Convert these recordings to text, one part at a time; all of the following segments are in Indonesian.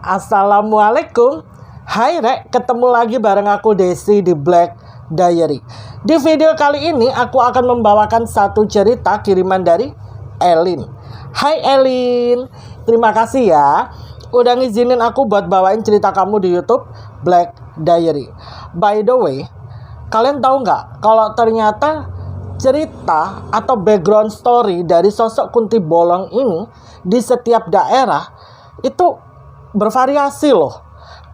Assalamualaikum. Hai Rek, ketemu lagi bareng aku Desi di Black Diary. Di video kali ini aku akan membawakan satu cerita kiriman dari Elin. Hai Elin, terima kasih ya udah ngizinin aku buat bawain cerita kamu di YouTube Black Diary. By the way, kalian tahu nggak kalau ternyata cerita atau background story dari sosok Kunti Bolong ini di setiap daerah itu bervariasi loh.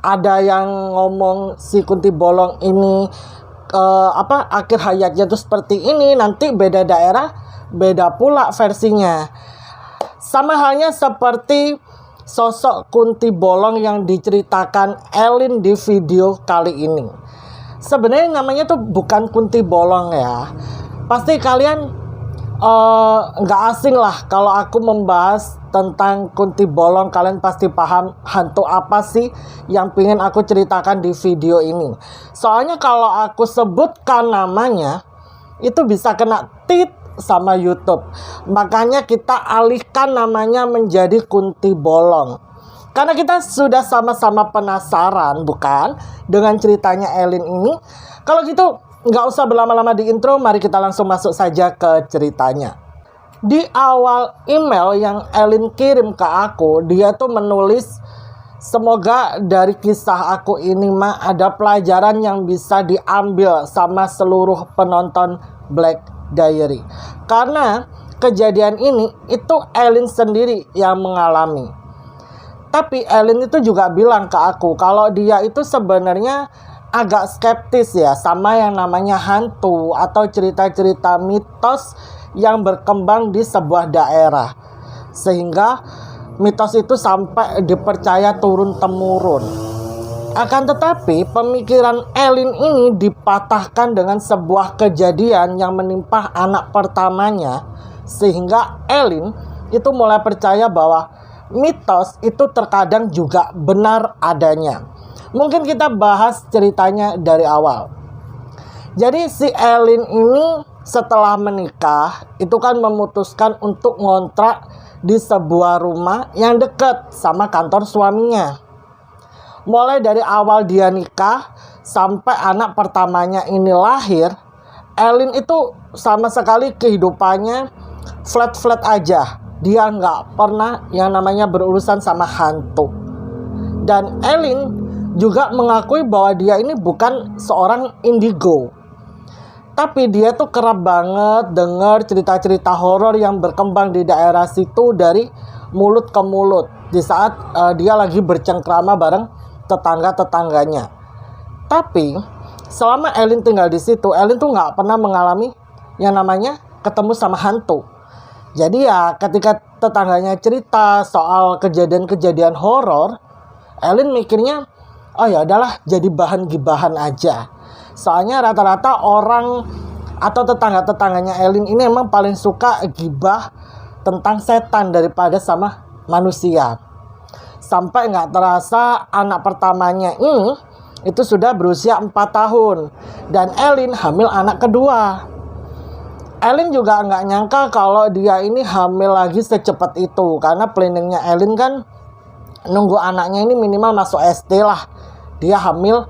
Ada yang ngomong si Kunti Bolong ini akhir hayatnya tuh seperti ini, nanti beda daerah beda pula versinya. Sama halnya seperti sosok Kunti Bolong yang diceritakan Elin di video kali ini. Sebenarnya namanya tuh bukan Kunti Bolong ya. Pasti kalian nggak asing lah kalau aku membahas tentang Kunti Bolong. Kalian pasti paham hantu apa sih yang pengen aku ceritakan di video ini. Soalnya kalau aku sebutkan namanya itu bisa kena tit sama YouTube. Makanya kita alihkan namanya menjadi Kunti Bolong. Karena kita sudah sama-sama penasaran bukan dengan ceritanya Elin ini. Kalau gitu nggak usah berlama-lama di intro, mari kita langsung masuk saja ke ceritanya. Di awal email yang Elin kirim ke aku, dia tuh menulis, semoga dari kisah aku ini mah ada pelajaran yang bisa diambil sama seluruh penonton Black Diary. Karena kejadian ini itu Elin sendiri yang mengalami. Tapi Elin itu juga bilang ke aku kalau dia itu sebenarnya agak skeptis ya sama yang namanya hantu atau cerita-cerita mitos yang berkembang di sebuah daerah. Sehingga mitos itu sampai dipercaya turun-temurun. Akan tetapi pemikiran Elin ini dipatahkan dengan sebuah kejadian yang menimpa anak pertamanya. Sehingga Elin itu mulai percaya bahwa mitos itu terkadang juga benar adanya. Mungkin kita bahas ceritanya dari awal. Jadi si Elin ini setelah menikah itu kan memutuskan untuk ngontrak di sebuah rumah yang dekat sama kantor suaminya. Mulai dari awal dia nikah sampai anak pertamanya ini lahir, Elin itu sama sekali kehidupannya flat-flat aja. Dia nggak pernah yang namanya berurusan sama hantu. Dan Elin juga mengakui bahwa dia ini bukan seorang indigo. Tapi dia tuh kerap banget dengar cerita-cerita horor yang berkembang di daerah situ dari mulut ke mulut. Di saat dia lagi bercengkrama bareng tetangga-tetangganya. Tapi selama Elin tinggal di situ, Elin tuh nggak pernah mengalami yang namanya ketemu sama hantu. Jadi ya ketika tetangganya cerita soal kejadian-kejadian horor, Elin mikirnya, oh ya adalah jadi bahan gibahan aja. Soalnya rata-rata orang atau tetangga-tetangganya Elin ini emang paling suka gibah tentang setan daripada sama manusia. Sampai nggak terasa anak pertamanya ini itu sudah berusia 4 tahun. Dan Elin hamil anak kedua. Elin juga nggak nyangka kalau dia ini hamil lagi secepat itu. Karena planningnya Elin kan nunggu anaknya ini minimal masuk SD lah. Dia hamil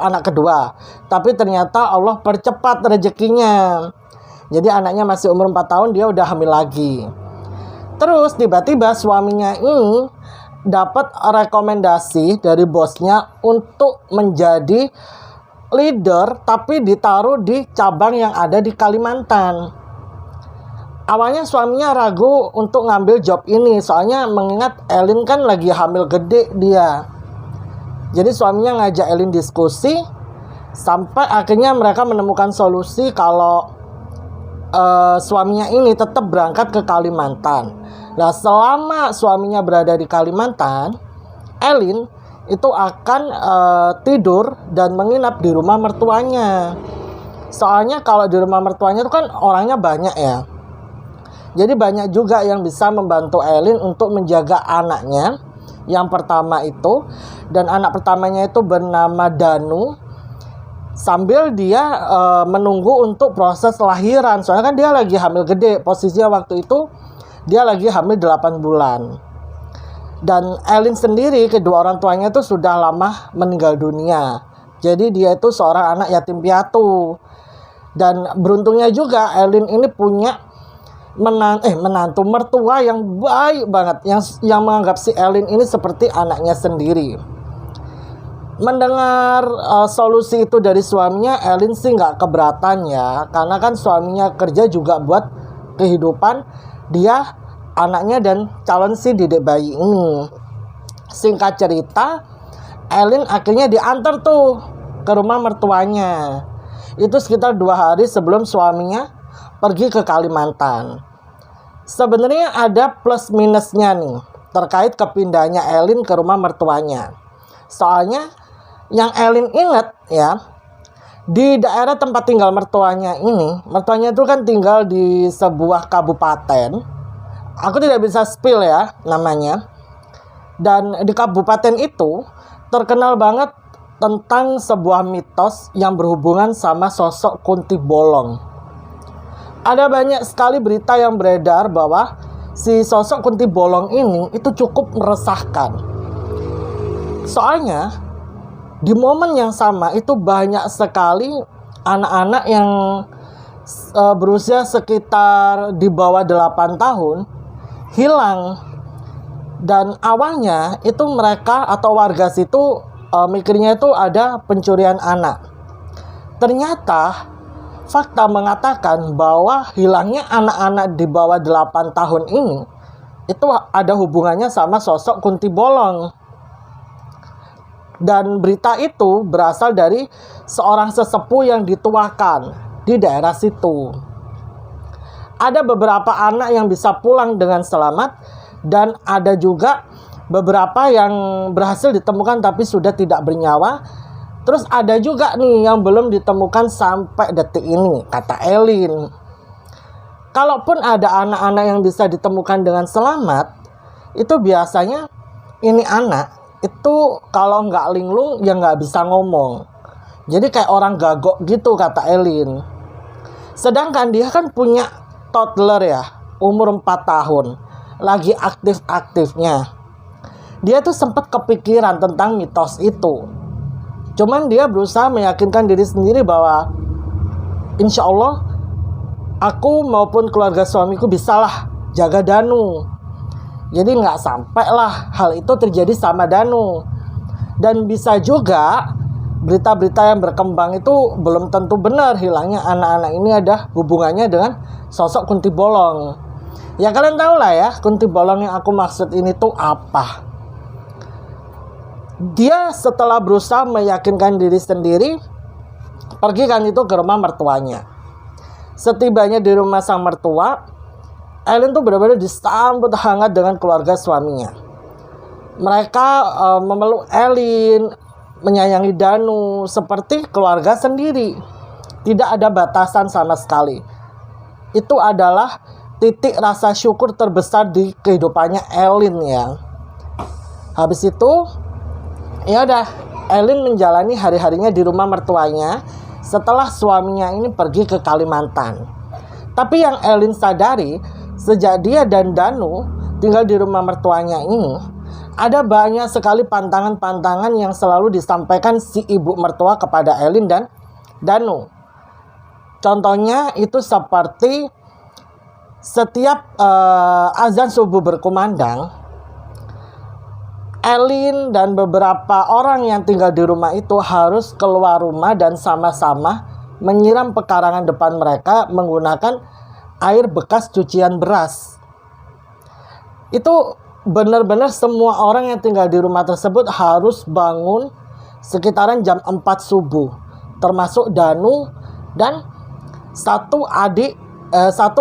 anak kedua. Tapi ternyata Allah percepat rezekinya. Jadi anaknya masih umur 4 tahun dia udah hamil lagi. Terus tiba-tiba suaminya ini dapat rekomendasi dari bosnya untuk menjadi leader tapi ditaruh di cabang yang ada di Kalimantan. Awalnya suaminya ragu untuk ngambil job ini soalnya mengingat Elin kan lagi hamil gede dia. Jadi suaminya ngajak Elin diskusi sampai akhirnya mereka menemukan solusi kalau suaminya ini tetap berangkat ke Kalimantan. Nah selama suaminya berada di Kalimantan, Elin itu akan tidur dan menginap di rumah mertuanya. Soalnya kalau di rumah mertuanya itu kan orangnya banyak ya. Jadi banyak juga yang bisa membantu Elin untuk menjaga anaknya. Yang pertama itu, dan anak pertamanya itu bernama Danu. Sambil dia menunggu untuk proses lahiran. Soalnya kan dia lagi hamil gede. Posisinya waktu itu dia lagi hamil 8 bulan. Dan Elin sendiri, kedua orang tuanya itu sudah lama meninggal dunia. Jadi dia itu seorang anak yatim piatu. Dan beruntungnya juga Elin ini punya menantu mertua yang baik banget, yang menganggap si Elin ini seperti anaknya sendiri. Mendengar solusi itu dari suaminya, Elin sih nggak keberatan ya, karena kan suaminya kerja juga buat kehidupan dia, anaknya, dan calon si dedek bayi ini. Singkat cerita, Elin akhirnya diantar tuh ke rumah mertuanya. Itu sekitar 2 hari sebelum suaminya pergi ke Kalimantan. Sebenarnya ada plus minusnya nih terkait kepindahannya Elin ke rumah mertuanya. Soalnya yang Elin ingat ya, di daerah tempat tinggal mertuanya itu kan tinggal di sebuah kabupaten. Aku tidak bisa spill ya namanya. Dan di kabupaten itu terkenal banget tentang sebuah mitos yang berhubungan sama sosok Kunti Bolong. Ada banyak sekali berita yang beredar bahwa si sosok Kunti Bolong ini itu cukup meresahkan. Soalnya di momen yang sama itu banyak sekali anak-anak yang berusia sekitar di bawah 8 tahun hilang. Dan awalnya itu mereka atau warga situ mikirnya itu ada pencurian anak. Ternyata fakta mengatakan bahwa hilangnya anak-anak di bawah 8 tahun ini itu ada hubungannya sama sosok Kunti Bolong. Dan berita itu berasal dari seorang sesepuh yang dituakan di daerah situ. Ada beberapa anak yang bisa pulang dengan selamat, dan ada juga beberapa yang berhasil ditemukan tapi sudah tidak bernyawa. Terus ada juga nih yang belum ditemukan sampai detik ini, kata Elin. Kalaupun ada anak-anak yang bisa ditemukan dengan selamat, itu biasanya ini anak itu kalau nggak linglung ya nggak bisa ngomong. Jadi kayak orang gagok gitu, kata Elin. Sedangkan dia kan punya toddler ya, umur 4 tahun, lagi aktif-aktifnya. Dia tuh sempat kepikiran tentang mitos itu. Cuman dia berusaha meyakinkan diri sendiri bahwa insya Allah aku maupun keluarga suamiku bisalah jaga Danu. Jadi nggak sampai lah hal itu terjadi sama Danu. Dan bisa juga berita-berita yang berkembang itu belum tentu benar hilangnya anak-anak ini ada hubungannya dengan sosok Kunti Bolong. Ya kalian tahu lah ya, Kunti Bolong yang aku maksud ini tuh apa. Dia setelah berusaha meyakinkan diri sendiri, pergi kan itu ke rumah mertuanya. Setibanya di rumah sang mertua, Elin tuh benar-benar disambut hangat dengan keluarga suaminya. Mereka memeluk Elin, menyayangi Danu seperti keluarga sendiri. Tidak ada batasan sama sekali. Itu adalah titik rasa syukur terbesar di kehidupannya Elin ya. Habis itu ya udah, Elin menjalani hari-harinya di rumah mertuanya setelah suaminya ini pergi ke Kalimantan. Tapi yang Elin sadari, sejak dia dan Danu tinggal di rumah mertuanya ini, ada banyak sekali pantangan-pantangan yang selalu disampaikan si ibu mertua kepada Elin dan Danu. Contohnya itu seperti setiap azan subuh berkumandang, Elin dan beberapa orang yang tinggal di rumah itu harus keluar rumah dan sama-sama menyiram pekarangan depan mereka menggunakan air bekas cucian beras. Itu benar-benar semua orang yang tinggal di rumah tersebut harus bangun sekitaran jam 4 subuh. Termasuk Danu dan satu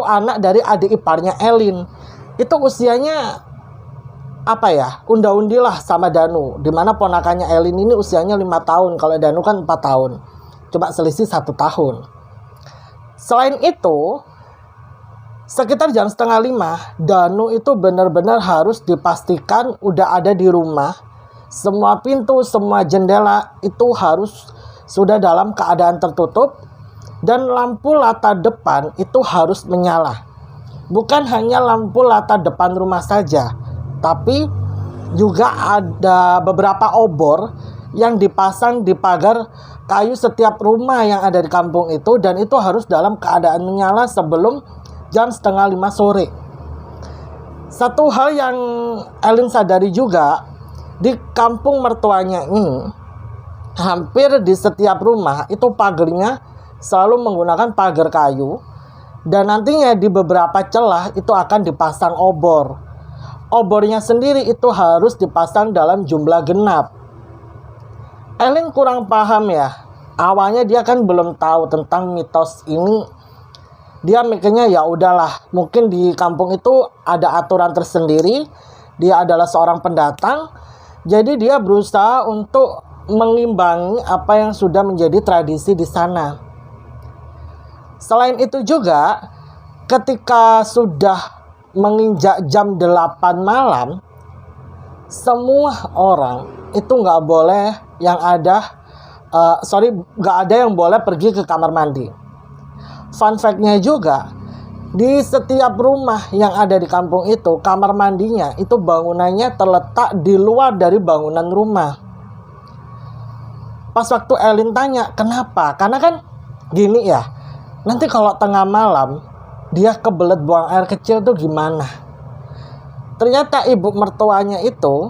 anak dari adik iparnya Elin. Itu usianya unda-undilah sama Danu. Dimana ponakannya Elin ini usianya 5 tahun. Kalau Danu kan 4 tahun. Coba selisih 1 tahun. Selain itu, sekitar jam 4:30, Danu itu benar-benar harus dipastikan udah ada di rumah. Semua pintu, semua jendela itu harus sudah dalam keadaan tertutup. Dan lampu latar depan itu harus menyala. Bukan hanya lampu latar depan rumah saja, tapi juga ada beberapa obor yang dipasang di pagar kayu setiap rumah yang ada di kampung itu, dan itu harus dalam keadaan menyala sebelum jam 4:30 sore. Satu hal yang Elin sadari juga, di kampung mertuanya ini hampir di setiap rumah itu pagarnya selalu menggunakan pagar kayu, dan nantinya di beberapa celah itu akan dipasang obor. Obornya sendiri itu harus dipasang dalam jumlah genap. Elin kurang paham ya. Awalnya dia kan belum tahu tentang mitos ini. Dia mikirnya ya udahlah, mungkin di kampung itu ada aturan tersendiri. Dia adalah seorang pendatang, jadi dia berusaha untuk mengimbangi apa yang sudah menjadi tradisi di sana. Selain itu juga, ketika sudah menginjak jam 8 malam, semua orang itu nggak ada yang boleh pergi ke kamar mandi. Fun fact-nya juga, di setiap rumah yang ada di kampung itu, kamar mandinya itu bangunannya terletak di luar dari bangunan rumah. Pas waktu Elin tanya, kenapa? Karena kan gini ya, nanti kalau tengah malam dia kebelet buang air kecil tuh gimana? Ternyata ibu mertuanya itu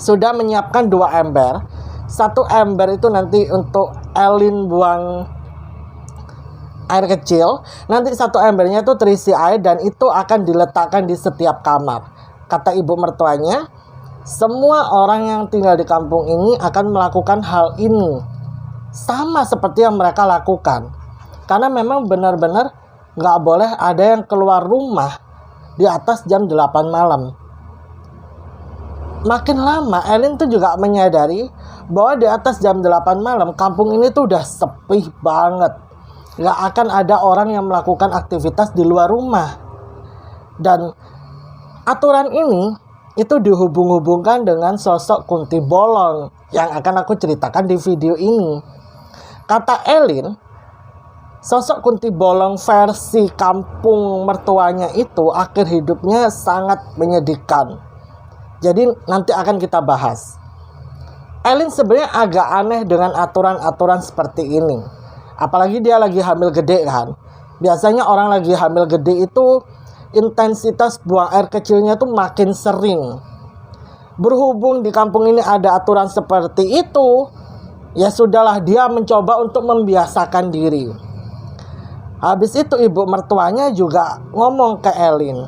sudah menyiapkan 2 ember. Satu ember itu nanti untuk Elin buang air kecil. Nanti satu embernya itu terisi air dan itu akan diletakkan di setiap kamar. Kata ibu mertuanya, semua orang yang tinggal di kampung ini akan melakukan hal ini. Sama seperti yang mereka lakukan. Karena memang benar-benar nggak boleh ada yang keluar rumah di atas jam 8 malam. Makin lama Elin tuh juga menyadari bahwa di atas jam 8 malam kampung ini tuh udah sepi banget. Gak akan ada orang yang melakukan aktivitas di luar rumah. Dan aturan ini itu dihubung-hubungkan dengan sosok Kunti Bolong yang akan aku ceritakan di video ini. Kata Elin, sosok Kunti Bolong versi kampung mertuanya itu akhir hidupnya sangat menyedihkan. Jadi nanti akan kita bahas. Elin sebenarnya agak aneh dengan aturan-aturan seperti ini. Apalagi dia lagi hamil gede kan. Biasanya orang lagi hamil gede itu intensitas buang air kecilnya tuh makin sering. Berhubung di kampung ini ada aturan seperti itu, ya sudahlah, dia mencoba untuk membiasakan diri. Habis itu ibu mertuanya juga ngomong ke Elin,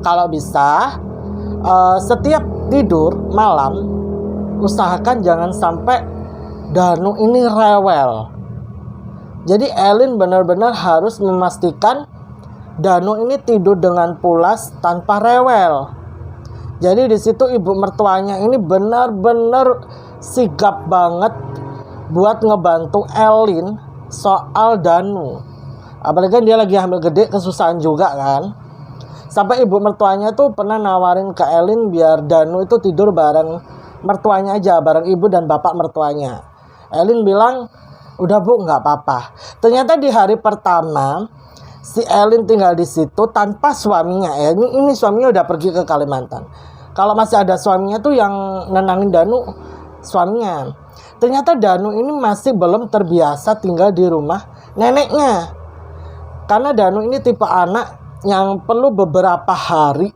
kalau bisa setiap tidur malam usahakan jangan sampai Danu ini rewel. Jadi Elin benar-benar harus memastikan Danu ini tidur dengan pulas tanpa rewel. Jadi di situ ibu mertuanya ini benar-benar sigap banget buat ngebantu Elin soal Danu. Apalagi kan dia lagi hamil gede, kesusahan juga kan. Sampai ibu mertuanya tuh pernah nawarin ke Elin biar Danu itu tidur bareng mertuanya aja, bareng ibu dan bapak mertuanya. Elin bilang, udah bu, nggak apa-apa. Ternyata di hari pertama si Elin tinggal di situ tanpa suaminya. Ya, ini suaminya udah pergi ke Kalimantan. Kalau masih ada suaminya tuh yang nenangin Danu, suaminya. Ternyata Danu ini masih belum terbiasa tinggal di rumah neneknya. Karena Danu ini tipe anak yang perlu beberapa hari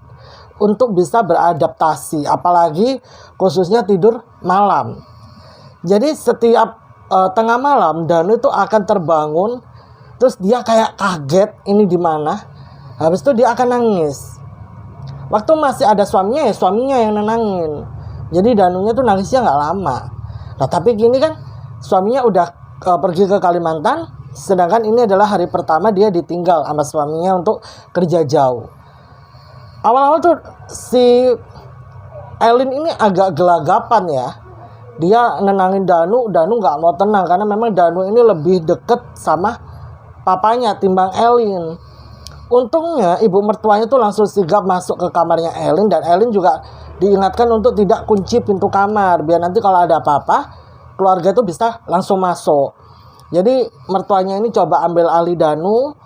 untuk bisa beradaptasi, apalagi khususnya tidur malam. Jadi setiap tengah malam Danu itu akan terbangun, terus dia kayak kaget ini di mana. Habis itu dia akan nangis. Waktu masih ada suaminya, ya suaminya yang nenangin. Jadi Danunya tuh nangisnya nggak lama. Nah tapi gini kan suaminya udah pergi ke Kalimantan. Sedangkan ini adalah hari pertama dia ditinggal sama suaminya untuk kerja jauh. Awal-awal tuh si Elin ini agak gelagapan ya. Dia nenangin Danu gak mau tenang. Karena memang Danu ini lebih deket sama papanya timbang Elin. Untungnya ibu mertuanya tuh langsung sigap masuk ke kamarnya Elin. Dan Elin juga diingatkan untuk tidak kunci pintu kamar. Biar nanti kalau ada apa-apa, keluarga itu bisa langsung masuk. Jadi mertuanya ini coba ambil alih Danu,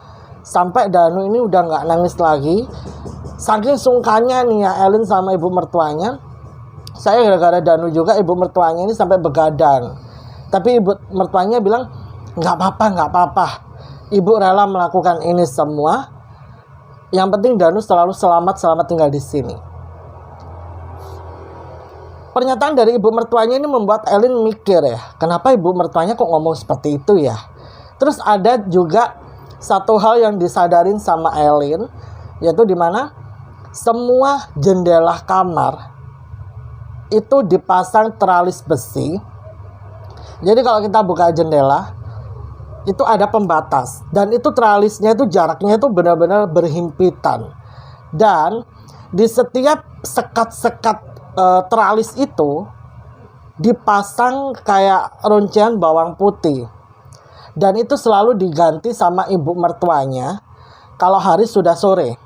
sampai Danu ini udah nggak nangis lagi. Saking sungkannya nih ya Elin sama ibu mertuanya, saya gara-gara Danu juga ibu mertuanya ini sampai begadang. Tapi ibu mertuanya bilang, nggak apa-apa. Ibu rela melakukan ini semua. Yang penting Danu selalu selamat tinggal di sini. Pernyataan dari ibu mertuanya ini membuat Elin mikir ya, kenapa ibu mertuanya kok ngomong seperti itu ya. Terus ada juga satu hal yang disadarin sama Elin, yaitu dimana semua jendela kamar itu dipasang teralis besi. Jadi kalau kita buka jendela itu ada pembatas, dan itu teralisnya itu jaraknya itu benar-benar berhimpitan. Dan di setiap sekat-sekat teralis itu dipasang kayak runcing bawang putih, dan itu selalu diganti sama ibu mertuanya kalau hari sudah sore.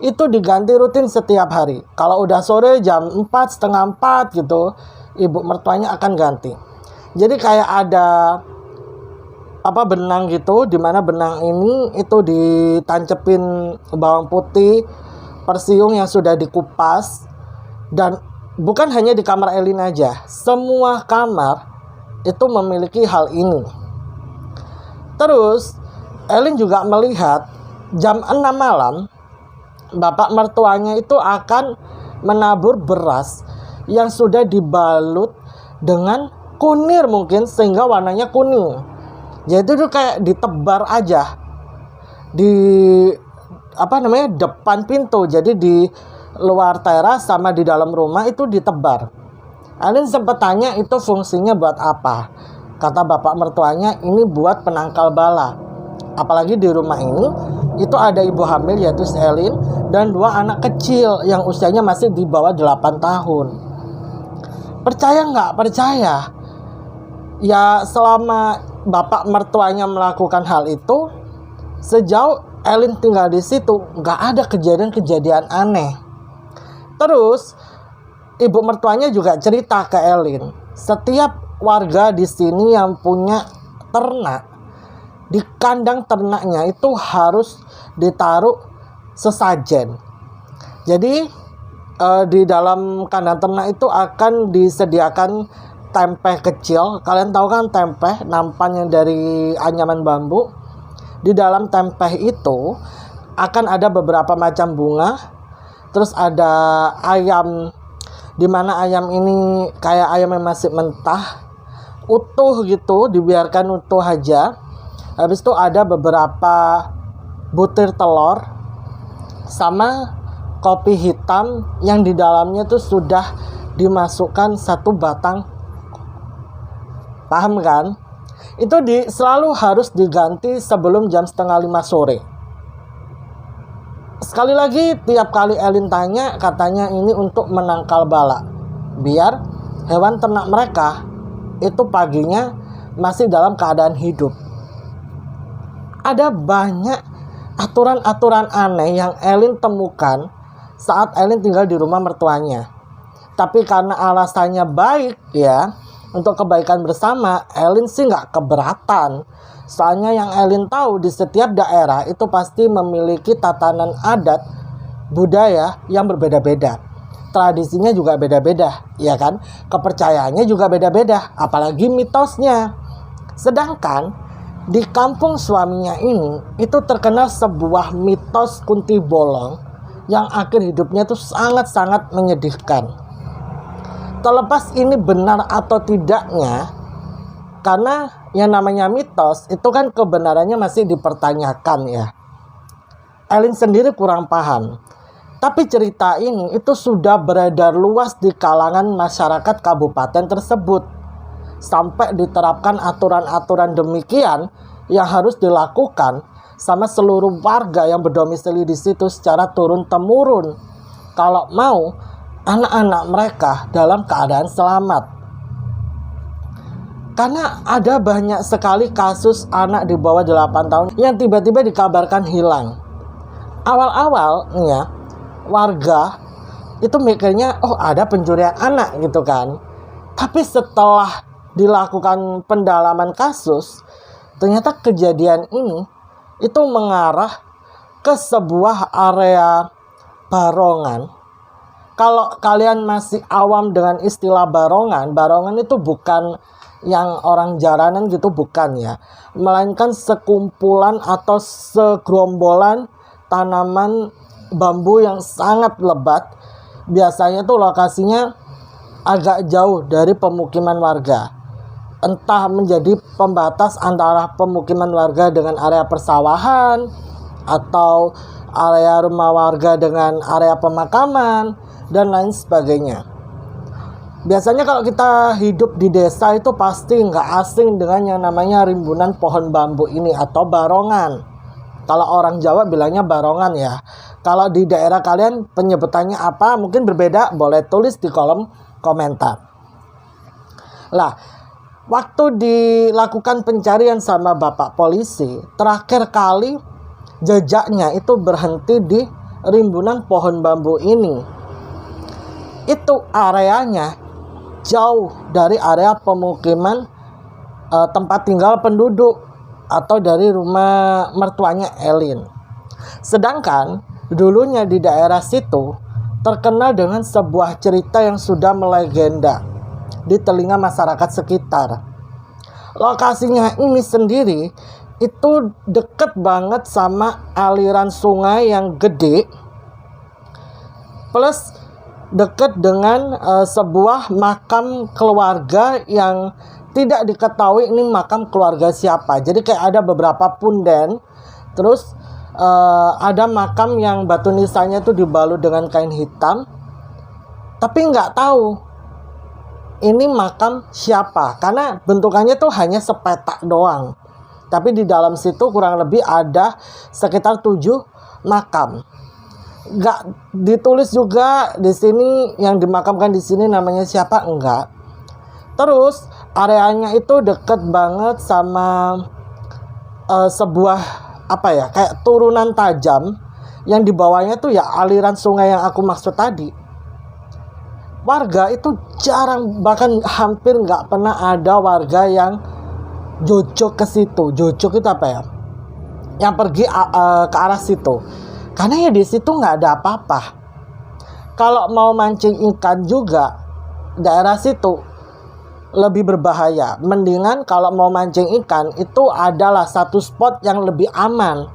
Itu diganti rutin setiap hari. Kalau udah sore jam 4, setengah 4 gitu, ibu mertuanya akan ganti. Jadi kayak ada benang gitu, dimana benang ini itu ditancepin bawang putih, persiung yang sudah dikupas. Dan bukan hanya di kamar Elin aja, semua kamar itu memiliki hal ini. Terus Elin juga melihat jam 6 malam bapak mertuanya itu akan menabur beras yang sudah dibalut dengan kunir mungkin, sehingga warnanya kuning. Jadi itu kayak ditebar aja di depan pintu. Jadi di luar teras sama di dalam rumah itu ditebar. Elin sempat tanya itu fungsinya buat apa. Kata bapak mertuanya, ini buat penangkal bala. Apalagi di rumah ini itu ada ibu hamil yaitu Elin dan 2 anak kecil yang usianya masih di bawah 8 tahun. Percaya nggak percaya? Ya selama bapak mertuanya melakukan hal itu, sejauh Elin tinggal di situ nggak ada kejadian-kejadian aneh. Terus ibu mertuanya juga cerita ke Elin, setiap warga di sini yang punya ternak, di kandang ternaknya itu harus ditaruh sesajen. Jadi di dalam kandang ternak itu akan disediakan tempe kecil. Kalian tahu kan tempe, nampan yang dari anyaman bambu. Di dalam tempe itu akan ada beberapa macam bunga. Terus ada ayam, dimana ayam ini kayak ayam yang masih mentah, utuh gitu, dibiarkan utuh aja. Habis itu ada beberapa butir telur sama kopi hitam yang di dalamnya tuh sudah dimasukkan 1 batang. Paham kan? Itu selalu harus diganti sebelum jam 4:30 sore. Sekali lagi tiap kali Elin tanya, katanya ini untuk menangkal bala, biar hewan ternak mereka itu paginya masih dalam keadaan hidup. Ada banyak aturan-aturan aneh yang Elin temukan saat Elin tinggal di rumah mertuanya. Tapi karena alasannya baik ya, untuk kebaikan bersama, Elin sih nggak keberatan. Soalnya yang Elin tahu di setiap daerah itu pasti memiliki tatanan adat budaya yang berbeda-beda. Tradisinya juga beda-beda, ya kan? Kepercayaannya juga beda-beda, apalagi mitosnya. Sedangkan di kampung suaminya ini itu terkenal sebuah mitos Kunti Bolong yang akhir hidupnya itu sangat-sangat menyedihkan. Terlepas ini benar atau tidaknya, karena yang namanya mitos itu kan kebenarannya masih dipertanyakan ya. Elin sendiri kurang paham. Tapi cerita ini itu sudah beredar luas di kalangan masyarakat kabupaten tersebut. Sampai diterapkan aturan-aturan demikian yang harus dilakukan sama seluruh warga yang berdomisili di situ secara turun-temurun, kalau mau anak-anak mereka dalam keadaan selamat. Karena ada banyak sekali kasus anak di bawah 8 tahun yang tiba-tiba dikabarkan hilang. Awal-awal nih ya, warga itu mikirnya oh ada pencurian anak gitu kan. Tapi setelah dilakukan pendalaman kasus, ternyata kejadian ini itu mengarah ke sebuah area barongan Kalau kalian masih awam dengan istilah barongan, barongan itu bukan yang orang jaranan gitu, bukan ya. Melainkan sekumpulan atau segerombolan tanaman bambu yang sangat lebat. Biasanya tuh lokasinya agak jauh dari pemukiman warga. Entah menjadi pembatas antara pemukiman warga dengan area persawahan, atau area rumah warga dengan area pemakaman, dan lain sebagainya. Biasanya kalau kita hidup di desa itu pasti nggak asing dengan yang namanya rimbunan pohon bambu ini atau barongan. Kalau orang Jawa bilangnya barongan ya. Kalau di daerah kalian penyebutannya apa mungkin berbeda, boleh tulis di kolom komentar. Lah, waktu dilakukan pencarian sama Bapak polisi, terakhir kali jejaknya itu berhenti di rimbunan pohon bambu ini. Itu areanya jauh dari area pemukiman tempat tinggal penduduk atau dari rumah mertuanya Elin. Sedangkan dulunya di daerah situ terkenal dengan sebuah cerita yang sudah melegenda di telinga masyarakat sekitar. Lokasinya ini sendiri itu deket banget sama aliran sungai yang gede, plus dekat dengan sebuah makam keluarga yang tidak diketahui ini makam keluarga siapa. Jadi kayak ada beberapa punden, terus ada makam yang batu nisannya itu dibalut dengan kain hitam, tapi nggak tahu ini makam siapa karena bentukannya tuh hanya sepetak doang. Tapi di dalam situ kurang lebih ada sekitar 7 makam. Nggak ditulis juga di sini yang dimakamkan di sini namanya siapa, enggak. Terus areanya itu deket banget sama sebuah apa ya, kayak turunan tajam yang di bawahnya tuh ya aliran sungai yang aku maksud tadi. Warga itu jarang, bahkan hampir nggak pernah ada warga yang jojok ke situ. Jojok itu apa ya? Yang pergi ke arah situ. Karena ya di situ nggak ada apa-apa. Kalau mau mancing ikan juga daerah situ lebih berbahaya. Mendingan kalau mau mancing ikan itu adalah satu spot yang lebih aman.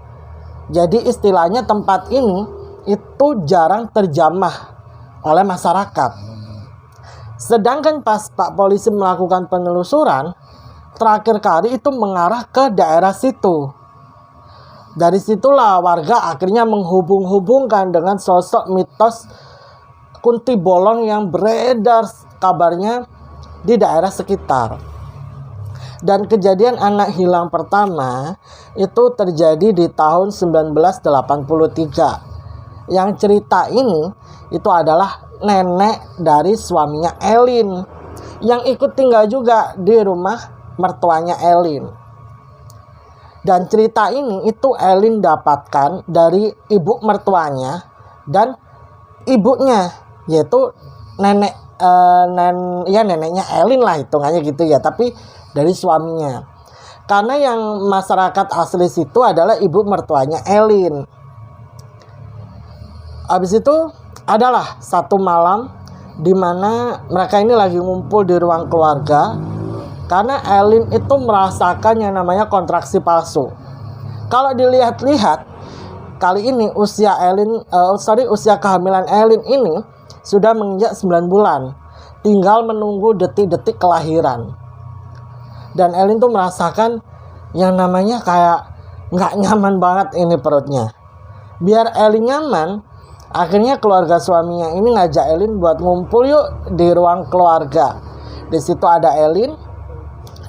Jadi istilahnya tempat ini itu jarang terjamah oleh masyarakat. Sedangkan pas Pak Polisi melakukan penelusuran, terakhir kali itu mengarah ke daerah situ. Dari situlah warga akhirnya menghubung-hubungkan dengan sosok mitos Kunti Bolong yang beredar kabarnya di daerah sekitar. Dan kejadian anak hilang pertama itu terjadi di tahun 1983. Yang cerita ini itu adalah nenek dari suaminya Elin yang ikut tinggal juga di rumah mertuanya Elin. Dan cerita ini itu Elin dapatkan dari ibu mertuanya dan ibunya, yaitu neneknya Elin lah hitungannya gitu ya, tapi dari suaminya. Karena yang masyarakat asli situ adalah ibu mertuanya Elin. Habis itu adalah satu malam di mana mereka ini lagi ngumpul di ruang keluarga. Karena Elin itu merasakan yang namanya kontraksi palsu. Kalau dilihat-lihat, kali ini usia kehamilan Elin ini sudah menginjak 9 bulan. Tinggal menunggu detik-detik kelahiran. Dan Elin tuh merasakan yang namanya kayak nggak nyaman banget ini perutnya. Biar Elin nyaman, akhirnya keluarga suaminya ini ngajak Elin buat ngumpul yuk di ruang keluarga. Di situ ada Elin,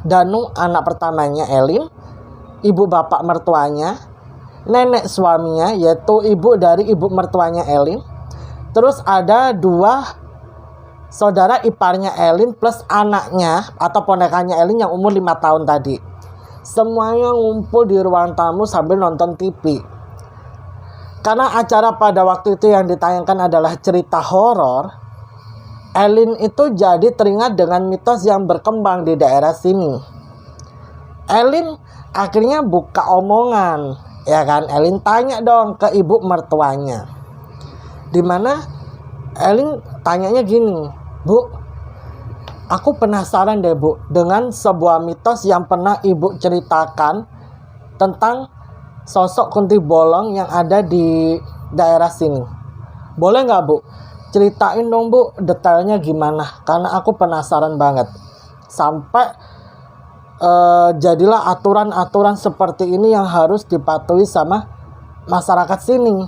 Danu anak pertamanya Elin, ibu bapak mertuanya, nenek suaminya yaitu ibu dari ibu mertuanya Elin. Terus ada 2 saudara iparnya Elin plus anaknya atau ponakannya Elin yang umur 5 tahun tadi. Semuanya ngumpul di ruang tamu sambil nonton TV. Karena acara pada waktu itu yang ditayangkan adalah cerita horor, Elin itu jadi teringat dengan mitos yang berkembang di daerah sini. Elin akhirnya buka omongan, ya kan? Elin tanya dong ke ibu mertuanya, dimana Elin tanyanya gini, Bu, aku penasaran deh Bu dengan sebuah mitos yang pernah Ibu ceritakan tentang sosok Kunti Bolong yang ada di daerah sini. Boleh nggak Bu? Ceritain dong Bu detailnya gimana, karena aku penasaran banget. Sampai jadilah aturan-aturan seperti ini yang harus dipatuhi sama masyarakat sini.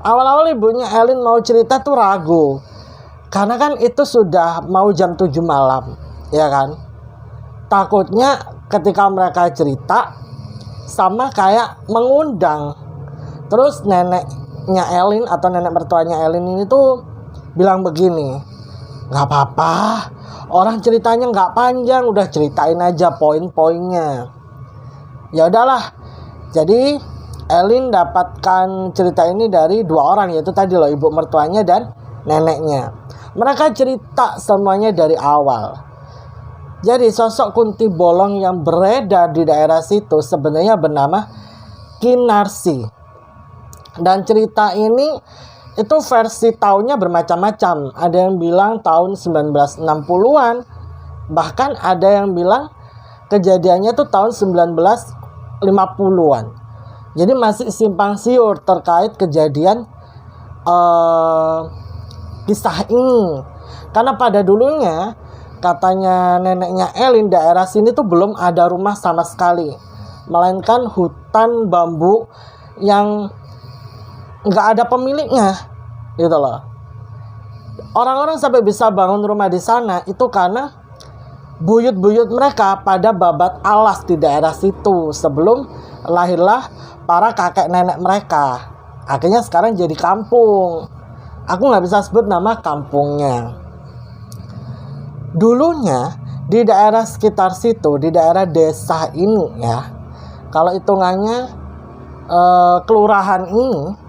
Awal-awal ibunya Elin mau cerita tuh ragu, karena kan itu sudah mau jam 7 malam, ya kan. Takutnya ketika mereka cerita sama kayak mengundang. Terus neneknya Elin atau nenek mertuanya Elin ini tuh bilang begini, nggak apa-apa, orang ceritanya nggak panjang, udah ceritain aja poin-poinnya. Ya udahlah, jadi Elin dapatkan cerita ini dari dua orang, yaitu tadi loh ibu mertuanya dan neneknya. Mereka cerita semuanya dari awal. Jadi sosok Kunti Bolong yang beredar di daerah situ sebenarnya bernama Kinarsi. Dan cerita ini itu versi tahunnya bermacam-macam. Ada yang bilang tahun 1960-an. Bahkan ada yang bilang kejadiannya tuh tahun 1950-an. Jadi masih simpang siur terkait kejadian kisah ini. Karena pada dulunya katanya neneknya Elin, daerah sini tuh belum ada rumah sama sekali, melainkan hutan bambu yang nggak ada pemiliknya gitu loh. Orang-orang sampai bisa bangun rumah di sana itu karena buyut-buyut mereka pada babat alas di daerah situ sebelum lahirlah para kakek nenek mereka. Akhirnya sekarang jadi kampung. Aku nggak bisa sebut nama kampungnya. Dulunya di daerah sekitar situ, di daerah desa ini ya, kalau hitungannya kelurahan ini,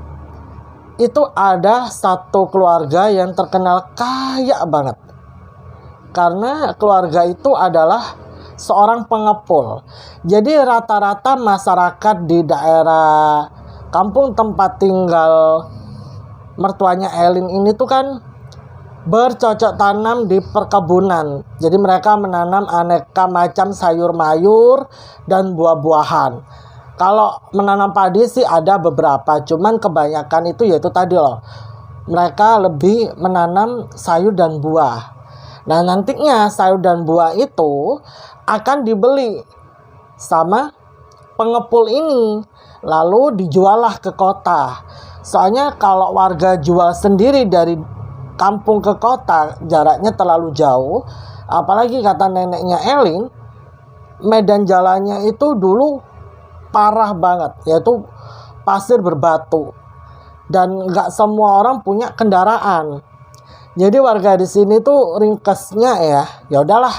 itu ada satu keluarga yang terkenal kaya banget. Karena keluarga itu adalah seorang pengepul. Jadi rata-rata masyarakat di daerah kampung tempat tinggal mertuanya Elin ini tuh kan bercocok tanam di perkebunan. Jadi mereka menanam aneka macam sayur mayur dan buah-buahan. Kalau menanam padi sih ada beberapa, cuman kebanyakan itu yaitu tadi loh, mereka lebih menanam sayur dan buah. Nah nantinya sayur dan buah itu akan dibeli sama pengepul ini, lalu dijuallah ke kota. Soalnya kalau warga jual sendiri dari kampung ke kota jaraknya terlalu jauh. Apalagi kata neneknya Elin, medan jalannya itu dulu parah banget, yaitu pasir berbatu, dan nggak semua orang punya kendaraan. Jadi warga di sini tuh ringkesnya ya udahlah,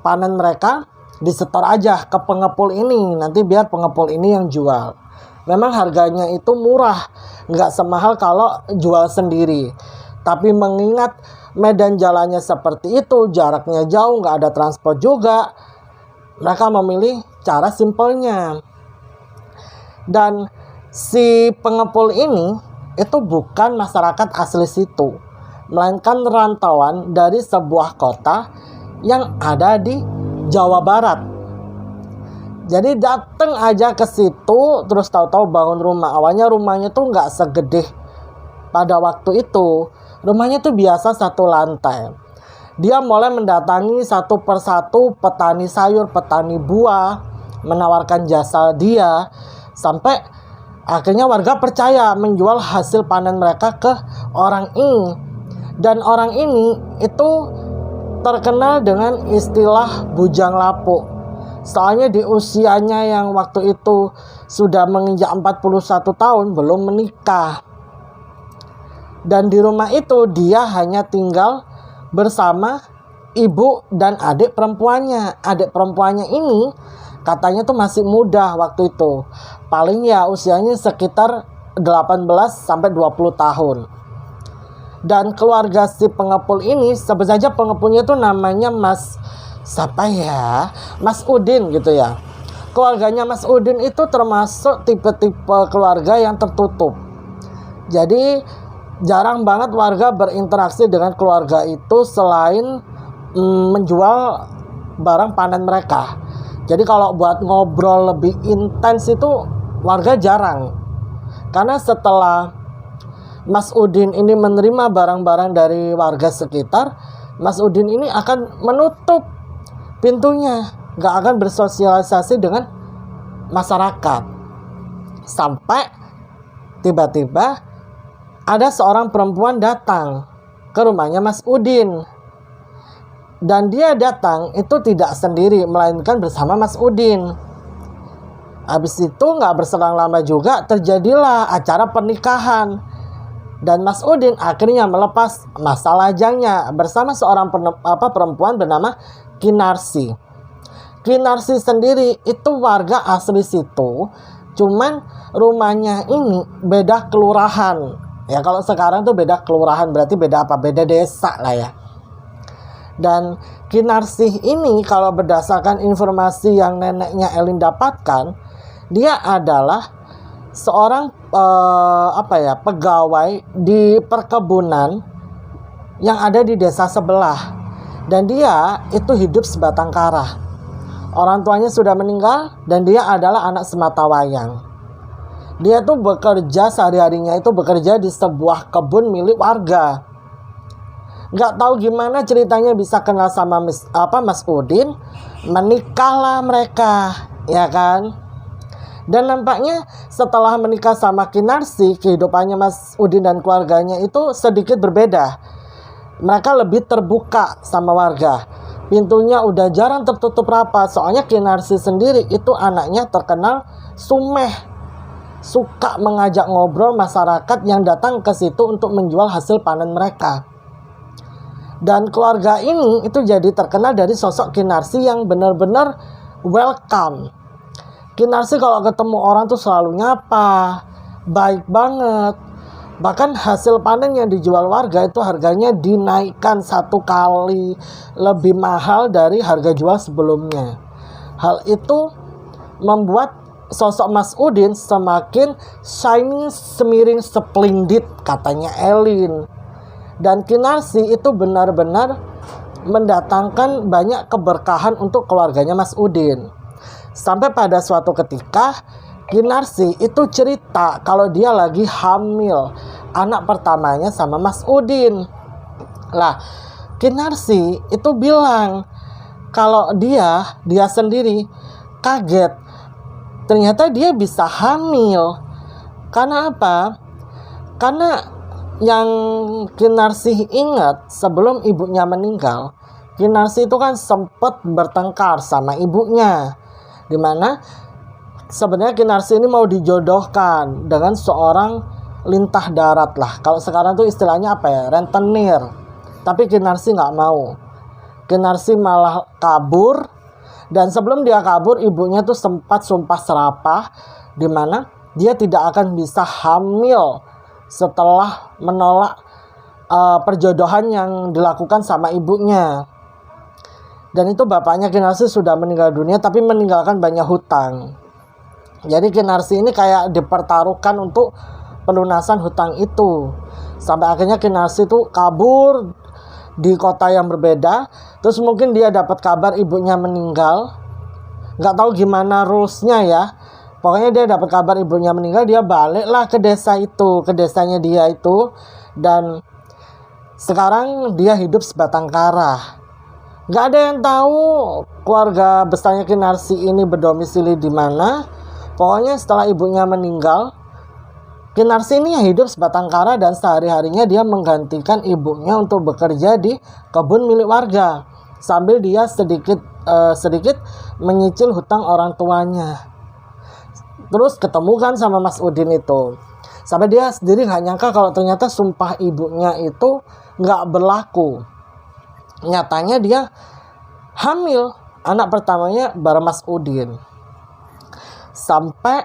panen mereka disetor aja ke pengepul ini, nanti biar pengepul ini yang jual. Memang harganya itu murah, nggak semahal kalau jual sendiri. Tapi mengingat medan jalannya seperti itu, jaraknya jauh, nggak ada transport juga, mereka memilih cara simpelnya. Dan si pengepul ini itu bukan masyarakat asli situ, melainkan rantauan dari sebuah kota yang ada di Jawa Barat. Jadi dateng aja ke situ, terus tahu-tahu bangun rumah. Awalnya rumahnya tuh nggak segede pada waktu itu. Rumahnya tuh biasa satu lantai. Dia mulai mendatangi satu persatu petani sayur, petani buah, menawarkan jasa dia, sampai akhirnya warga percaya menjual hasil panen mereka ke orang ini. Dan orang ini itu terkenal dengan istilah bujang lapuk. Soalnya di usianya yang waktu itu sudah menginjak 41 tahun belum menikah. Dan di rumah itu dia hanya tinggal bersama ibu dan adik perempuannya. Adik perempuannya ini katanya tuh masih muda waktu itu. Paling ya usianya sekitar 18 sampai 20 tahun. Dan keluarga si pengepul ini, sebenarnya pengepulnya tuh namanya Mas siapa ya? Mas Udin gitu ya. Keluarganya Mas Udin itu termasuk tipe-tipe keluarga yang tertutup. Jadi jarang banget warga berinteraksi dengan keluarga itu selain menjual barang panen mereka. Jadi kalau buat ngobrol lebih intens itu warga jarang. Karena setelah Mas Udin ini menerima barang-barang dari warga sekitar, Mas Udin ini akan menutup pintunya, gak akan bersosialisasi dengan masyarakat. Sampai tiba-tiba ada seorang perempuan datang ke rumahnya Mas Udin. Dan dia datang itu tidak sendiri, melainkan bersama Mas Udin. Habis itu gak berselang lama juga terjadilah acara pernikahan. Dan Mas Udin akhirnya melepas masa lajangnya bersama seorang perempuan bernama Kinarsi. Kinarsi sendiri itu warga asli situ, cuman rumahnya ini beda kelurahan. Ya kalau sekarang tuh beda kelurahan, berarti beda apa? Beda desa lah ya. Dan Kinarsi ini kalau berdasarkan informasi yang neneknya Elin dapatkan, dia adalah seorang pegawai di perkebunan yang ada di desa sebelah. Dan dia itu hidup sebatang kara. Orang tuanya sudah meninggal dan dia adalah anak sematawayang. Dia tuh bekerja sehari-harinya itu bekerja di sebuah kebun milik warga. Nggak tahu gimana ceritanya bisa kenal sama Mas Udin, menikahlah mereka, ya kan? Dan nampaknya setelah menikah sama Kinarsi, kehidupannya Mas Udin dan keluarganya itu sedikit berbeda. Mereka lebih terbuka sama warga. Pintunya udah jarang tertutup rapat. Soalnya Kinarsi sendiri itu anaknya terkenal sumeh. Suka mengajak ngobrol masyarakat yang datang ke situ untuk menjual hasil panen mereka. Dan keluarga ini itu jadi terkenal dari sosok Kinarsi yang benar-benar welcome. Kinarsi kalau ketemu orang tuh selalu nyapa, baik banget. Bahkan hasil panen yang dijual warga itu harganya dinaikkan 1 kali lebih mahal dari harga jual sebelumnya. Hal itu membuat sosok Mas Udin semakin shining, semiring, splendid katanya Elin. Dan Kinarsi itu benar-benar mendatangkan banyak keberkahan untuk keluarganya Mas Udin. Sampai pada suatu ketika Kinarsi itu cerita kalau dia lagi hamil anak pertamanya sama Mas Udin. Lah, Kinarsi itu bilang kalau dia sendiri kaget. Ternyata dia bisa hamil. Karena apa? Karena yang Kinarsi ingat sebelum ibunya meninggal, Kinarsi itu kan sempat bertengkar sama ibunya. Dimana sebenarnya Kinarsi ini mau dijodohkan dengan seorang lintah darat lah. Kalau sekarang tuh istilahnya apa ya? Rentenir. Tapi Kinarsi nggak mau. Kinarsi malah kabur. Dan sebelum dia kabur, ibunya tuh sempat sumpah serapah. Dimana dia tidak akan bisa hamil setelah menolak perjodohan yang dilakukan sama ibunya. Dan itu bapaknya Kinarsi sudah meninggal dunia tapi meninggalkan banyak hutang. Jadi Kinarsi ini kayak dipertaruhkan untuk pelunasan hutang itu. Sampai akhirnya Kinarsi itu kabur di kota yang berbeda. Terus mungkin dia dapat kabar ibunya meninggal. Nggak tahu gimana rulesnya ya. Pokoknya dia dapat kabar ibunya meninggal, dia baliklah ke desa itu, ke desanya dia itu. Dan sekarang dia hidup sebatang kara. Nggak ada yang tahu keluarga besarnya Kinarsi ini berdomisili di mana. Pokoknya setelah ibunya meninggal, Kinarsi ini hidup sebatang kara dan sehari-harinya dia menggantikan ibunya untuk bekerja di kebun milik warga. Sambil dia sedikit menyicil hutang orang tuanya. Terus ketemu kan sama Mas Udin itu. Sampai dia sendiri gak nyangka kalau ternyata sumpah ibunya itu gak berlaku. Nyatanya dia hamil anak pertamanya bareng Mas Udin. Sampai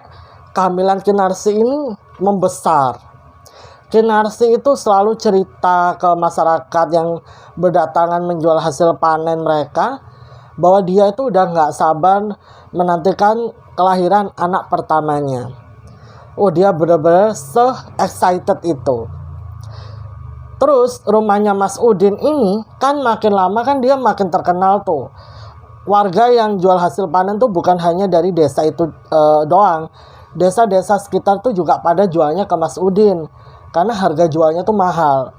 kehamilan Kinarsi ini membesar. Kinarsi itu selalu cerita ke masyarakat yang berdatangan menjual hasil panen mereka bahwa dia itu udah gak sabar menantikan kelahiran anak pertamanya. Oh, dia benar-benar se-excited itu. Terus rumahnya Mas Udin ini kan makin lama kan dia makin terkenal tuh. Warga yang jual hasil panen tuh bukan hanya dari desa itu doang. Desa-desa sekitar tuh juga pada jualnya ke Mas Udin. Karena harga jualnya tuh mahal.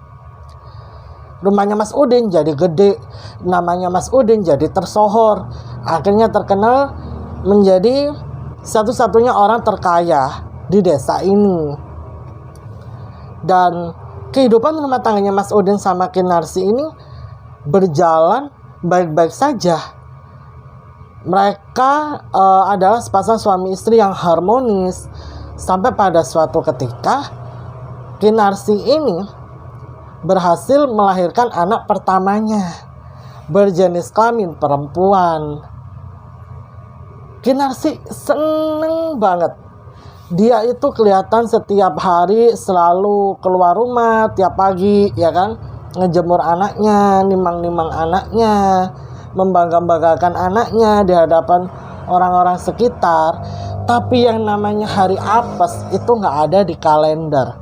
Rumahnya Mas Udin jadi gede. Namanya Mas Udin jadi tersohor. Akhirnya terkenal menjadi satu-satunya orang terkaya di desa ini. Dan kehidupan rumah tangganya Mas Udin sama Kinarsi ini berjalan baik-baik saja. Mereka adalah sepasang suami istri yang harmonis. Sampai pada suatu ketika Kinarsi ini berhasil melahirkan anak pertamanya berjenis kelamin perempuan. Kinarsi seneng banget. Dia itu kelihatan setiap hari selalu keluar rumah tiap pagi, ya kan, ngejemur anaknya, nimang-nimang anaknya, membangga-banggakan anaknya di hadapan orang-orang sekitar. Tapi yang namanya hari apes itu nggak ada di kalender.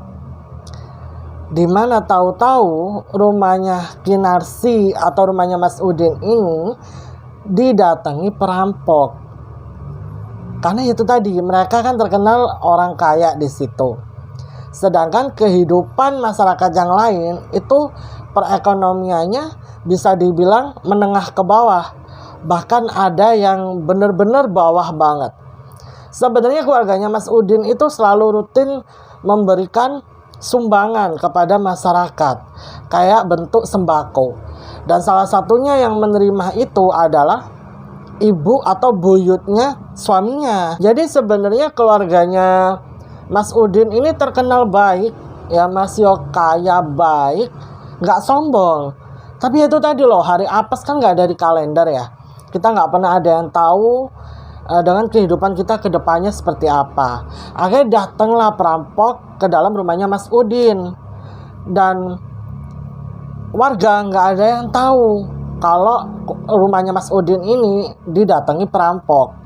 Dimana tahu-tahu rumahnya Kinarsi atau rumahnya Mas Udin ini didatangi perampok. Karena itu tadi, mereka kan terkenal orang kaya di situ. Sedangkan kehidupan masyarakat yang lain itu perekonomiannya bisa dibilang menengah ke bawah. Bahkan ada yang benar-benar bawah banget. Sebenarnya keluarganya Mas Udin itu selalu rutin memberikan sumbangan kepada masyarakat. Kayak bentuk sembako. Dan salah satunya yang menerima itu adalah ibu atau buyutnya suaminya. Jadi sebenarnya keluarganya Mas Udin ini terkenal baik, ya, masih kaya baik, nggak sombong. Tapi itu tadi loh, hari apes kan nggak ada di kalender ya. Kita nggak pernah ada yang tahu dengan kehidupan kita ke depannya seperti apa. Akhirnya datanglah perampok ke dalam rumahnya Mas Udin. Dan warga nggak ada yang tahu kalau rumahnya Mas Udin ini didatangi perampok.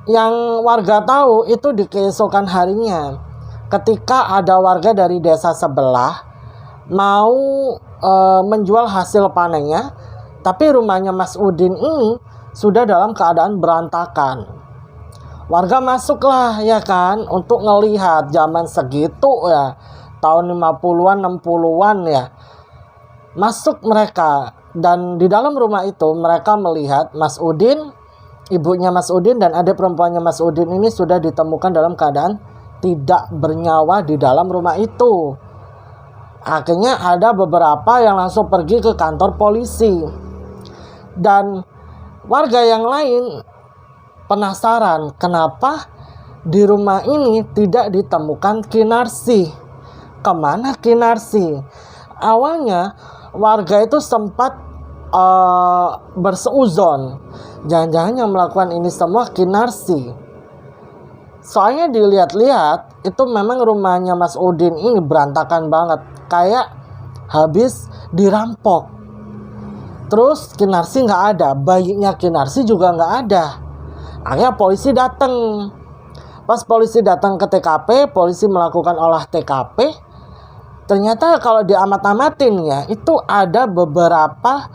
Yang warga tahu itu di keesokan harinya, ketika ada warga dari desa sebelah mau menjual hasil panennya, tapi rumahnya Mas Udin ini sudah dalam keadaan berantakan. Warga masuklah, ya kan, untuk ngelihat. Zaman segitu ya, tahun 50-an 60-an ya, masuk mereka. Dan di dalam rumah itu mereka melihat Mas Udin, ibunya Mas Udin dan adik perempuannya Mas Udin ini sudah ditemukan dalam keadaan tidak bernyawa di dalam rumah itu. Akhirnya ada beberapa yang langsung pergi ke kantor polisi. Dan warga yang lain penasaran kenapa di rumah ini tidak ditemukan Kinarsi. Kemana Kinarsi? Awalnya warga itu sempat berseuzon, jangan-jangan yang melakukan ini semua Kinarsi. Soalnya dilihat-lihat itu memang rumahnya Mas Udin ini berantakan banget, kayak habis dirampok. Terus Kinarsi nggak ada, bayinya Kinarsi juga nggak ada. Akhirnya polisi datang. Pas polisi datang ke TKP, polisi melakukan olah TKP. Ternyata kalau diamat-amatin ya, itu ada beberapa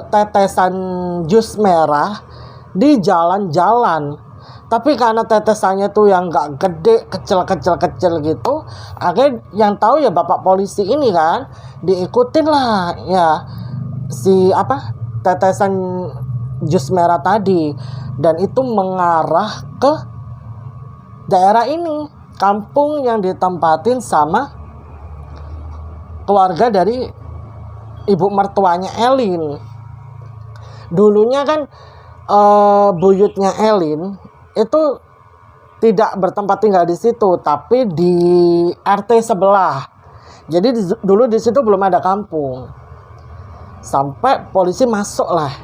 tetesan jus merah di jalan-jalan. Tapi karena tetesannya tuh yang gak gede, kecil gitu, akhirnya yang tahu ya bapak polisi ini kan, diikutin lah ya si tetesan jus merah tadi. Dan itu mengarah ke daerah ini, kampung yang ditempatin sama keluarga dari ibu mertuanya Elin. Dulunya kan buyutnya Elin itu tidak bertempat tinggal di situ, tapi di RT sebelah. Jadi dulu di situ belum ada kampung. Sampai polisi masuk lah.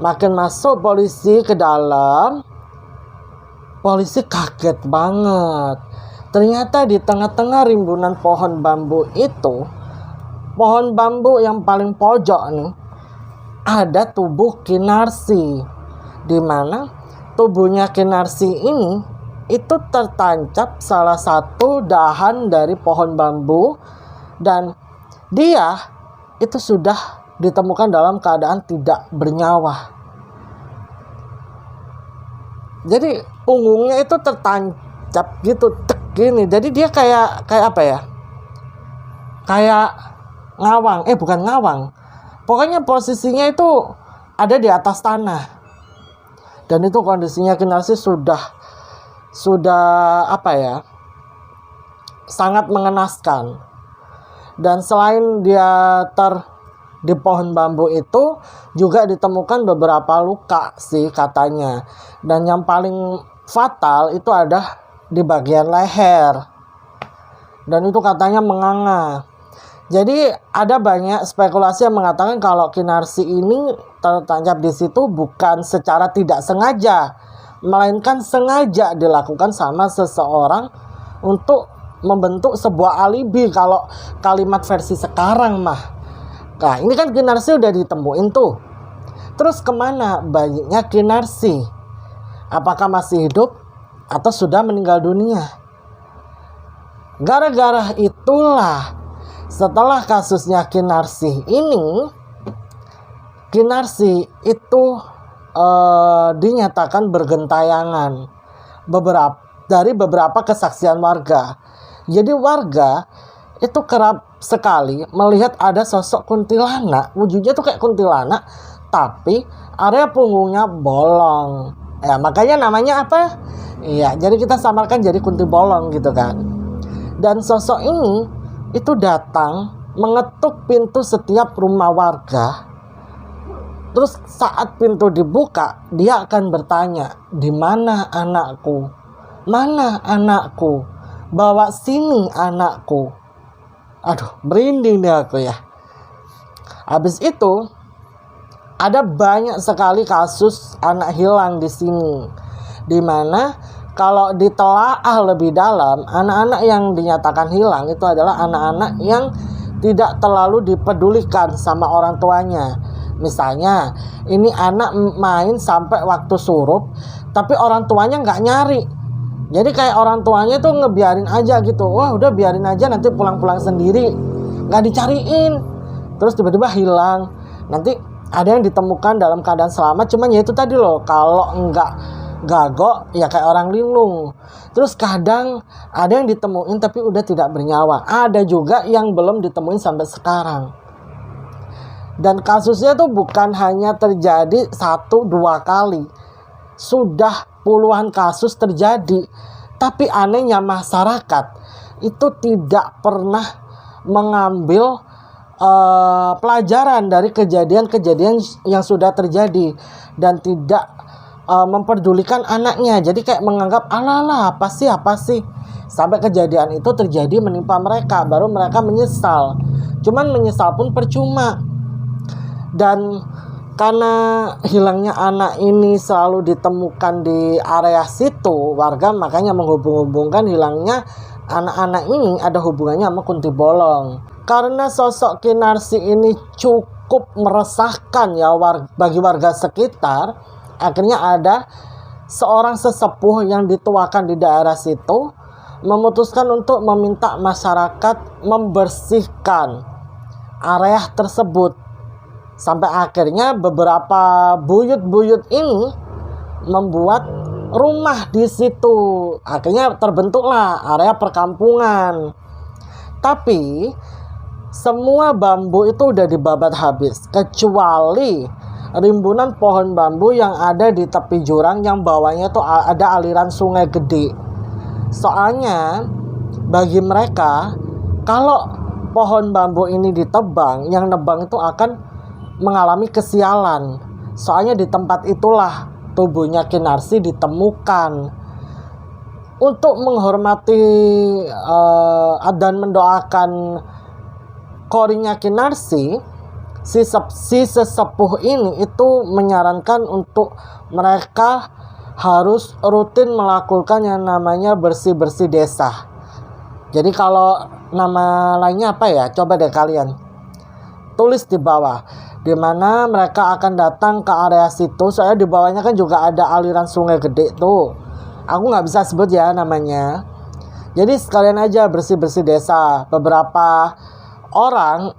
Makin masuk polisi ke dalam, polisi kaget banget. Ternyata di tengah-tengah rimbunan pohon bambu itu, pohon bambu yang paling pojok nih, ada tubuh Kinarsi. Di mana tubuhnya Kinarsi ini itu tertancap salah satu dahan dari pohon bambu Dan dia itu sudah ditemukan dalam keadaan tidak bernyawa. Jadi punggungnya itu tertancap gitu, tek gini. Jadi dia kayak apa ya? Kayak ngawang, bukan ngawang. Pokoknya posisinya itu ada di atas tanah. Dan itu kondisinya Kinarsi sudah apa ya? Sangat mengenaskan. Dan selain dia di pohon bambu itu juga ditemukan beberapa luka sih katanya. Dan yang paling fatal itu ada di bagian leher. Dan itu katanya menganga. Jadi ada banyak spekulasi yang mengatakan kalau Kinarsi ini tertancap di situ bukan secara tidak sengaja, melainkan sengaja dilakukan sama seseorang untuk membentuk sebuah alibi kalau kalimat versi sekarang mah. Nah ini kan Kinarsi udah ditemuin tuh. Terus kemana bayinya Kinarsi? Apakah masih hidup atau sudah meninggal dunia? Gara-gara itulah setelah kasusnya Kinarsi ini, Kinarsi itu dinyatakan bergentayangan dari beberapa kesaksian warga. Jadi warga itu kerap sekali melihat ada sosok kuntilanak, wujudnya tuh kayak kuntilanak, tapi area punggungnya bolong. Ya makanya namanya apa? Iya, jadi kita samarkan jadi kunti bolong gitu kan. Dan sosok ini itu datang mengetuk pintu setiap rumah warga. Terus saat pintu dibuka, dia akan bertanya, "Di mana anakku? Mana anakku? Bawa sini anakku." Aduh, merinding deh aku ya. Habis itu ada banyak sekali kasus anak hilang di sini. Dimana kalau ditelaah lebih dalam, anak-anak yang dinyatakan hilang itu adalah anak-anak yang tidak terlalu dipedulikan sama orang tuanya. Misalnya, ini anak main sampai waktu surup, tapi orang tuanya nggak nyari. Jadi kayak orang tuanya tuh ngebiarin aja gitu. Wah udah biarin aja nanti pulang-pulang sendiri. Nggak dicariin. Terus tiba-tiba hilang. Nanti ada yang ditemukan dalam keadaan selamat. Cuman ya itu tadi loh. Kalau nggak gagok ya kayak orang linglung. Terus kadang ada yang ditemuin tapi udah tidak bernyawa. Ada juga yang belum ditemuin sampai sekarang. Dan kasusnya tuh bukan hanya terjadi 1-2 kali. Sudah puluhan kasus terjadi. Tapi anehnya masyarakat itu tidak pernah mengambil pelajaran dari kejadian-kejadian yang sudah terjadi. Dan tidak memperdulikan anaknya. Jadi kayak menganggap ala-ala apa sih. Sampai kejadian itu terjadi menimpa mereka. Baru mereka menyesal. Cuman menyesal pun percuma. Dan karena hilangnya anak ini selalu ditemukan di area situ, warga makanya menghubung-hubungkan hilangnya anak-anak ini ada hubungannya sama kunti bolong. Karena sosok Kinarsi ini cukup meresahkan ya bagi warga sekitar, akhirnya ada seorang sesepuh yang dituakan di daerah situ memutuskan untuk meminta masyarakat membersihkan area tersebut. Sampai akhirnya beberapa buyut-buyut ini membuat rumah di situ. Akhirnya terbentuklah area perkampungan. Tapi semua bambu itu udah dibabat habis. Kecuali rimbunan pohon bambu yang ada di tepi jurang yang bawahnya tuh ada aliran sungai gede. Soalnya bagi mereka kalau pohon bambu ini ditebang, yang nebang itu akan mengalami kesialan. Soalnya di tempat itulah tubuhnya Kinarsi ditemukan. Untuk menghormati dan mendoakan korinya Kinarsi, si sesepuh ini itu menyarankan untuk mereka harus rutin melakukan yang namanya bersih-bersih desa. Jadi kalau nama lainnya apa ya? Coba deh kalian tulis di bawah. Di mana mereka akan datang ke area situ. Soalnya di bawahnya kan juga ada aliran sungai gede tuh. Aku nggak bisa sebut ya namanya. Jadi sekalian aja bersih-bersih desa. Beberapa orang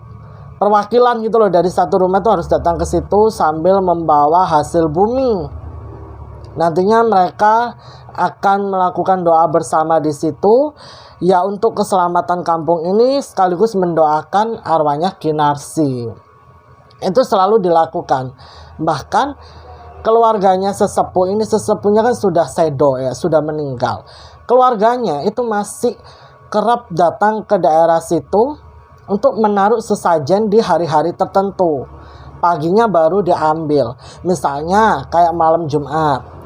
perwakilan gitu loh dari satu rumah itu harus datang ke situ sambil membawa hasil bumi. Nantinya mereka akan melakukan doa bersama di situ ya untuk keselamatan kampung ini sekaligus mendoakan arwahnya Kinarsi. Itu selalu dilakukan. Bahkan keluarganya sesepuh ini, sesepuhnya kan sudah sedo ya, sudah meninggal. Keluarganya itu masih kerap datang ke daerah situ untuk menaruh sesajen di hari-hari tertentu. Paginya baru diambil. Misalnya kayak malam Jumat.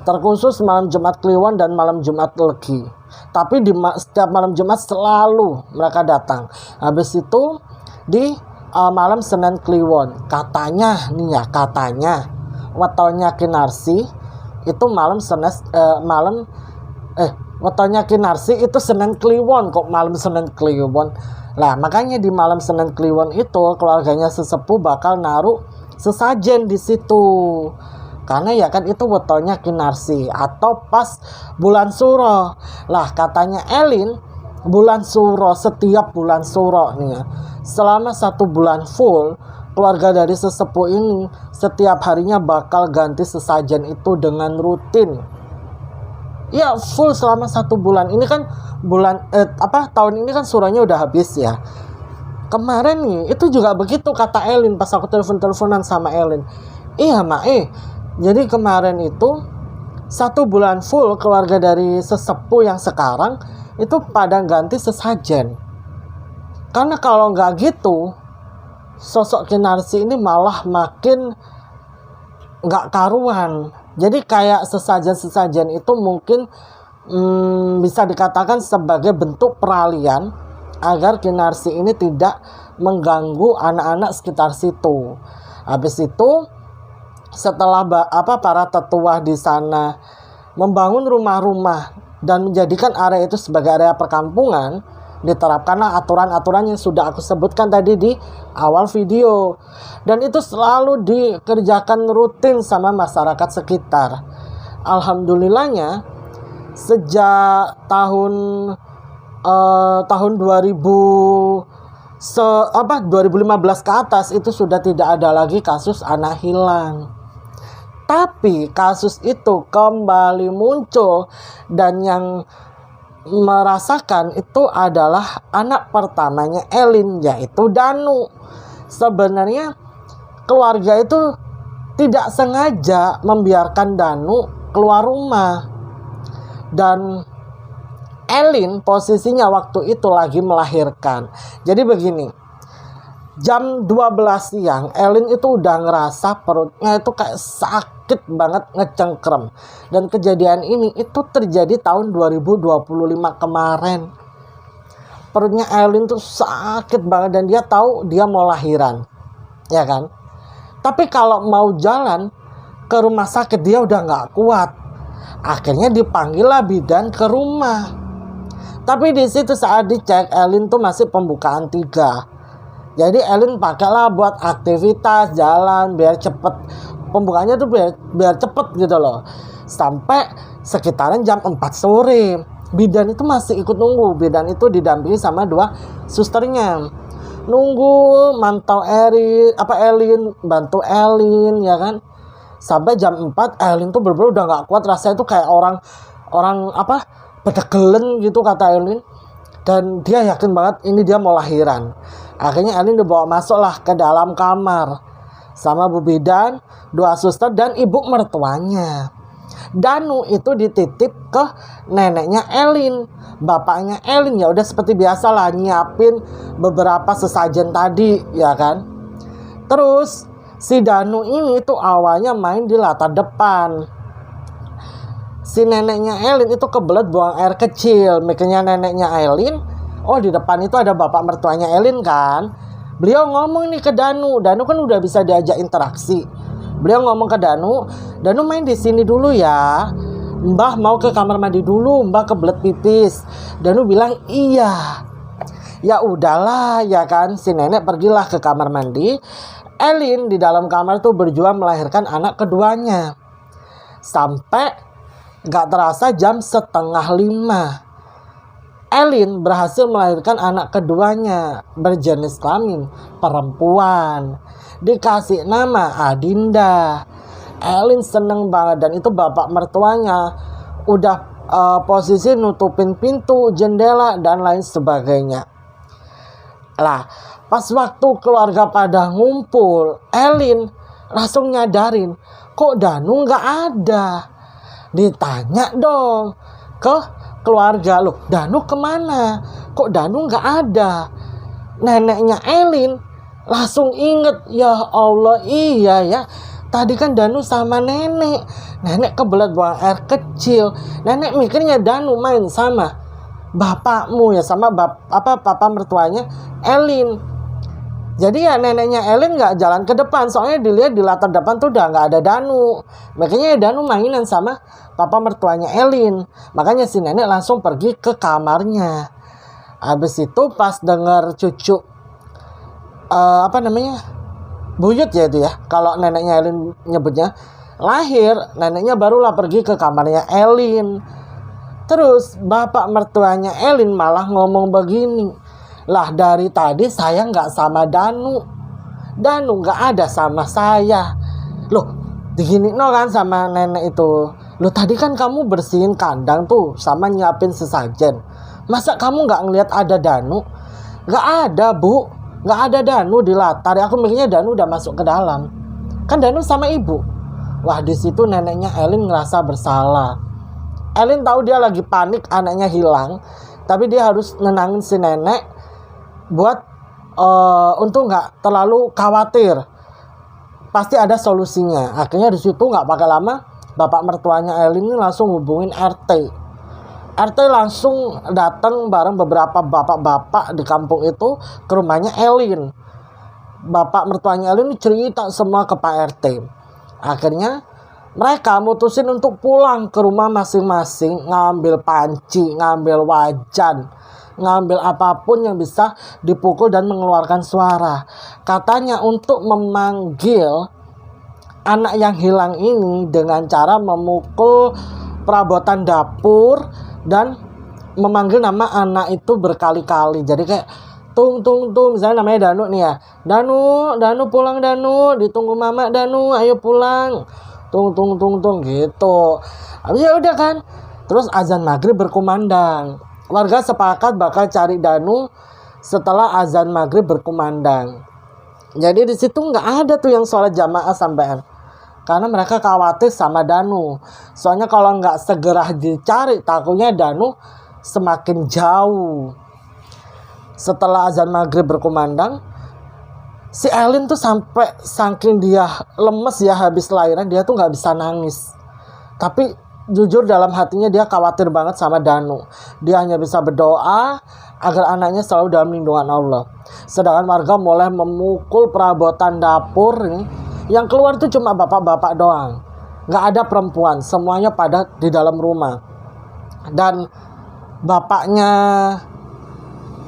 Terkhusus malam Jumat Kliwon dan malam Jumat Legi. Tapi setiap malam Jumat selalu mereka datang. Habis itu di malam Senin Kliwon. Katanya nih ya, katanya wetonya Kinarsi itu wetonya Kinarsi itu Senin Kliwon, kok malam Senin Kliwon. Lah makanya di malam Senin Kliwon itu keluarganya sesepuh bakal naruh sesajen di situ. Karena ya kan itu wetonya Kinarsi atau pas bulan Suro. Lah katanya Elin bulan Suro, setiap bulan Suro nih ya, selama 1 bulan full keluarga dari sesepuh ini setiap harinya bakal ganti sesajen itu dengan rutin. Ya full selama 1 bulan. Ini kan tahun ini kan suronya udah habis ya. Kemarin nih itu juga begitu kata Elin pas aku teleponan sama Elin. Iya jadi kemarin itu 1 bulan full keluarga dari sesepuh yang sekarang itu pada ganti sesajen. Karena kalau nggak gitu sosok Kinarsi ini malah makin nggak karuan. Jadi kayak sesajen-sesajen itu mungkin bisa dikatakan sebagai bentuk peralihan agar Kinarsi ini tidak mengganggu anak-anak sekitar situ. Habis itu setelah para tetua di sana membangun rumah-rumah dan menjadikan area itu sebagai area perkampungan, diterapkanlah aturan-aturan yang sudah aku sebutkan tadi di awal video. Dan itu selalu dikerjakan rutin sama masyarakat sekitar. Alhamdulillahnya sejak tahun 2015 ke atas itu sudah tidak ada lagi kasus anak hilang. Tapi kasus itu kembali muncul dan yang merasakan itu adalah anak pertamanya Elin, yaitu Danu. Sebenarnya keluarga itu tidak sengaja membiarkan Danu keluar rumah. Dan Elin posisinya waktu itu lagi melahirkan. Jadi begini, jam 12 siang Elin itu udah ngerasa perutnya itu kayak sakit banget, ngecengkrem. Dan kejadian ini itu terjadi tahun 2025 kemarin. Perutnya Elin tuh sakit banget dan dia tahu dia mau lahiran, ya kan? Tapi kalau mau jalan ke rumah sakit dia udah nggak kuat. Akhirnya dipanggillah bidan ke rumah. Tapi di situ saat dicek Elin tuh masih pembukaan 3. Jadi Elin pakailah buat aktivitas jalan biar cepet, pembukaannya tuh biar cepet gitu loh. Sampai sekitaran jam 4 sore. Bidan itu masih ikut nunggu. Bidan itu didampingi sama 2 susternya. Nunggu mantau Elin, bantu Elin ya kan. Sampai jam 4 Elin tuh bener-bener udah gak kuat, rasanya tuh kayak orang bedegelen gitu kata Elin. Dan dia yakin banget ini dia mau lahiran. Akhirnya Elin dibawa masuklah ke dalam kamar sama Bu Bidan, 2 suster dan ibu mertuanya. Danu itu dititip ke neneknya Elin, bapaknya Elin ya udah seperti biasa lah nyiapin beberapa sesajen tadi ya kan. Terus si Danu ini tuh awalnya main di latar depan. Si neneknya Elin itu kebelet buang air kecil. Mikirnya neneknya Elin, oh di depan itu ada bapak mertuanya Elin kan. Beliau ngomong nih ke Danu. Danu kan udah bisa diajak interaksi. Beliau ngomong ke Danu main di sini dulu ya. Mbah mau ke kamar mandi dulu, Mbah kebelet pipis. Danu bilang iya. Ya udahlah ya kan. Si nenek pergilah ke kamar mandi. Elin di dalam kamar tuh berjuang melahirkan anak keduanya. Sampai gak terasa jam 4:30. Elin berhasil melahirkan anak keduanya berjenis kelamin perempuan. Dikasih nama Adinda. Elin seneng banget, dan itu bapak mertuanya udah posisi nutupin pintu, jendela, dan lain sebagainya. Lah, pas waktu keluarga pada ngumpul, Elin langsung nyadarin, kok Danu nggak ada. Ditanya dong ke keluarga, loh Danu kemana? Kok Danu nggak ada? Neneknya Elin langsung inget, ya Allah, iya ya, tadi kan Danu sama nenek. Nenek kebelet buang air kecil. Nenek mikirnya Danu main sama bapakmu ya, sama papa mertuanya Elin. Jadi ya neneknya Elin nggak jalan ke depan, soalnya dilihat di latar depan tuh udah nggak ada Danu. Makanya Danu mainan sama papa mertuanya Elin. Makanya si nenek langsung pergi ke kamarnya. Habis itu pas dengar cucu buyut ya itu ya, kalau neneknya Elin nyebutnya, lahir, neneknya barulah pergi ke kamarnya Elin. Terus bapak mertuanya Elin malah ngomong begini, lah dari tadi saya nggak sama Danu nggak ada sama saya. Loh, digini no kan sama nenek itu, loh tadi kan kamu bersihin kandang tuh sama nyiapin sesajen, masa kamu nggak ngelihat ada Danu? Nggak ada bu, nggak ada Danu di latar. Aku mikirnya Danu udah masuk ke dalam, kan Danu sama ibu. Wah, di situ neneknya Elin ngerasa bersalah. Elin tahu dia lagi panik anaknya hilang, tapi dia harus nenangin si nenek buat untuk nggak terlalu khawatir. Pasti ada solusinya. Akhirnya di situ nggak pakai lama, bapak mertuanya Elin ini langsung hubungin RT. RT langsung datang bareng beberapa bapak-bapak di kampung itu ke rumahnya Elin. Bapak mertuanya Elin cerita semua ke Pak RT. Akhirnya mereka mutusin untuk pulang ke rumah masing-masing, ngambil panci, ngambil wajan, ngambil apapun yang bisa dipukul dan mengeluarkan suara. Katanya untuk memanggil anak yang hilang ini dengan cara memukul perabotan dapur dan memanggil nama anak itu berkali-kali. Jadi kayak tung, misalnya namanya Danu nih ya, Danu pulang, Danu ditunggu mama, Danu ayo pulang, tung gitu. Habis ya udah kan, terus azan maghrib berkumandang. Warga sepakat bakal cari Danu setelah azan maghrib berkumandang. Jadi di situ nggak ada tuh yang sholat jamaah sampean, karena mereka khawatir sama Danu. Soalnya kalau nggak segera dicari, takutnya Danu semakin jauh. Setelah azan maghrib berkumandang, si Elin tuh sampai saking dia lemes ya habis lahiran, dia tuh nggak bisa nangis. Tapi jujur dalam hatinya dia khawatir banget sama Danu. Dia hanya bisa berdoa agar anaknya selalu dalam lindungan Allah. Sedangkan warga mulai memukul perabotan dapur ini. Yang keluar itu cuma bapak-bapak doang, nggak ada perempuan, semuanya pada di dalam rumah. Dan bapaknya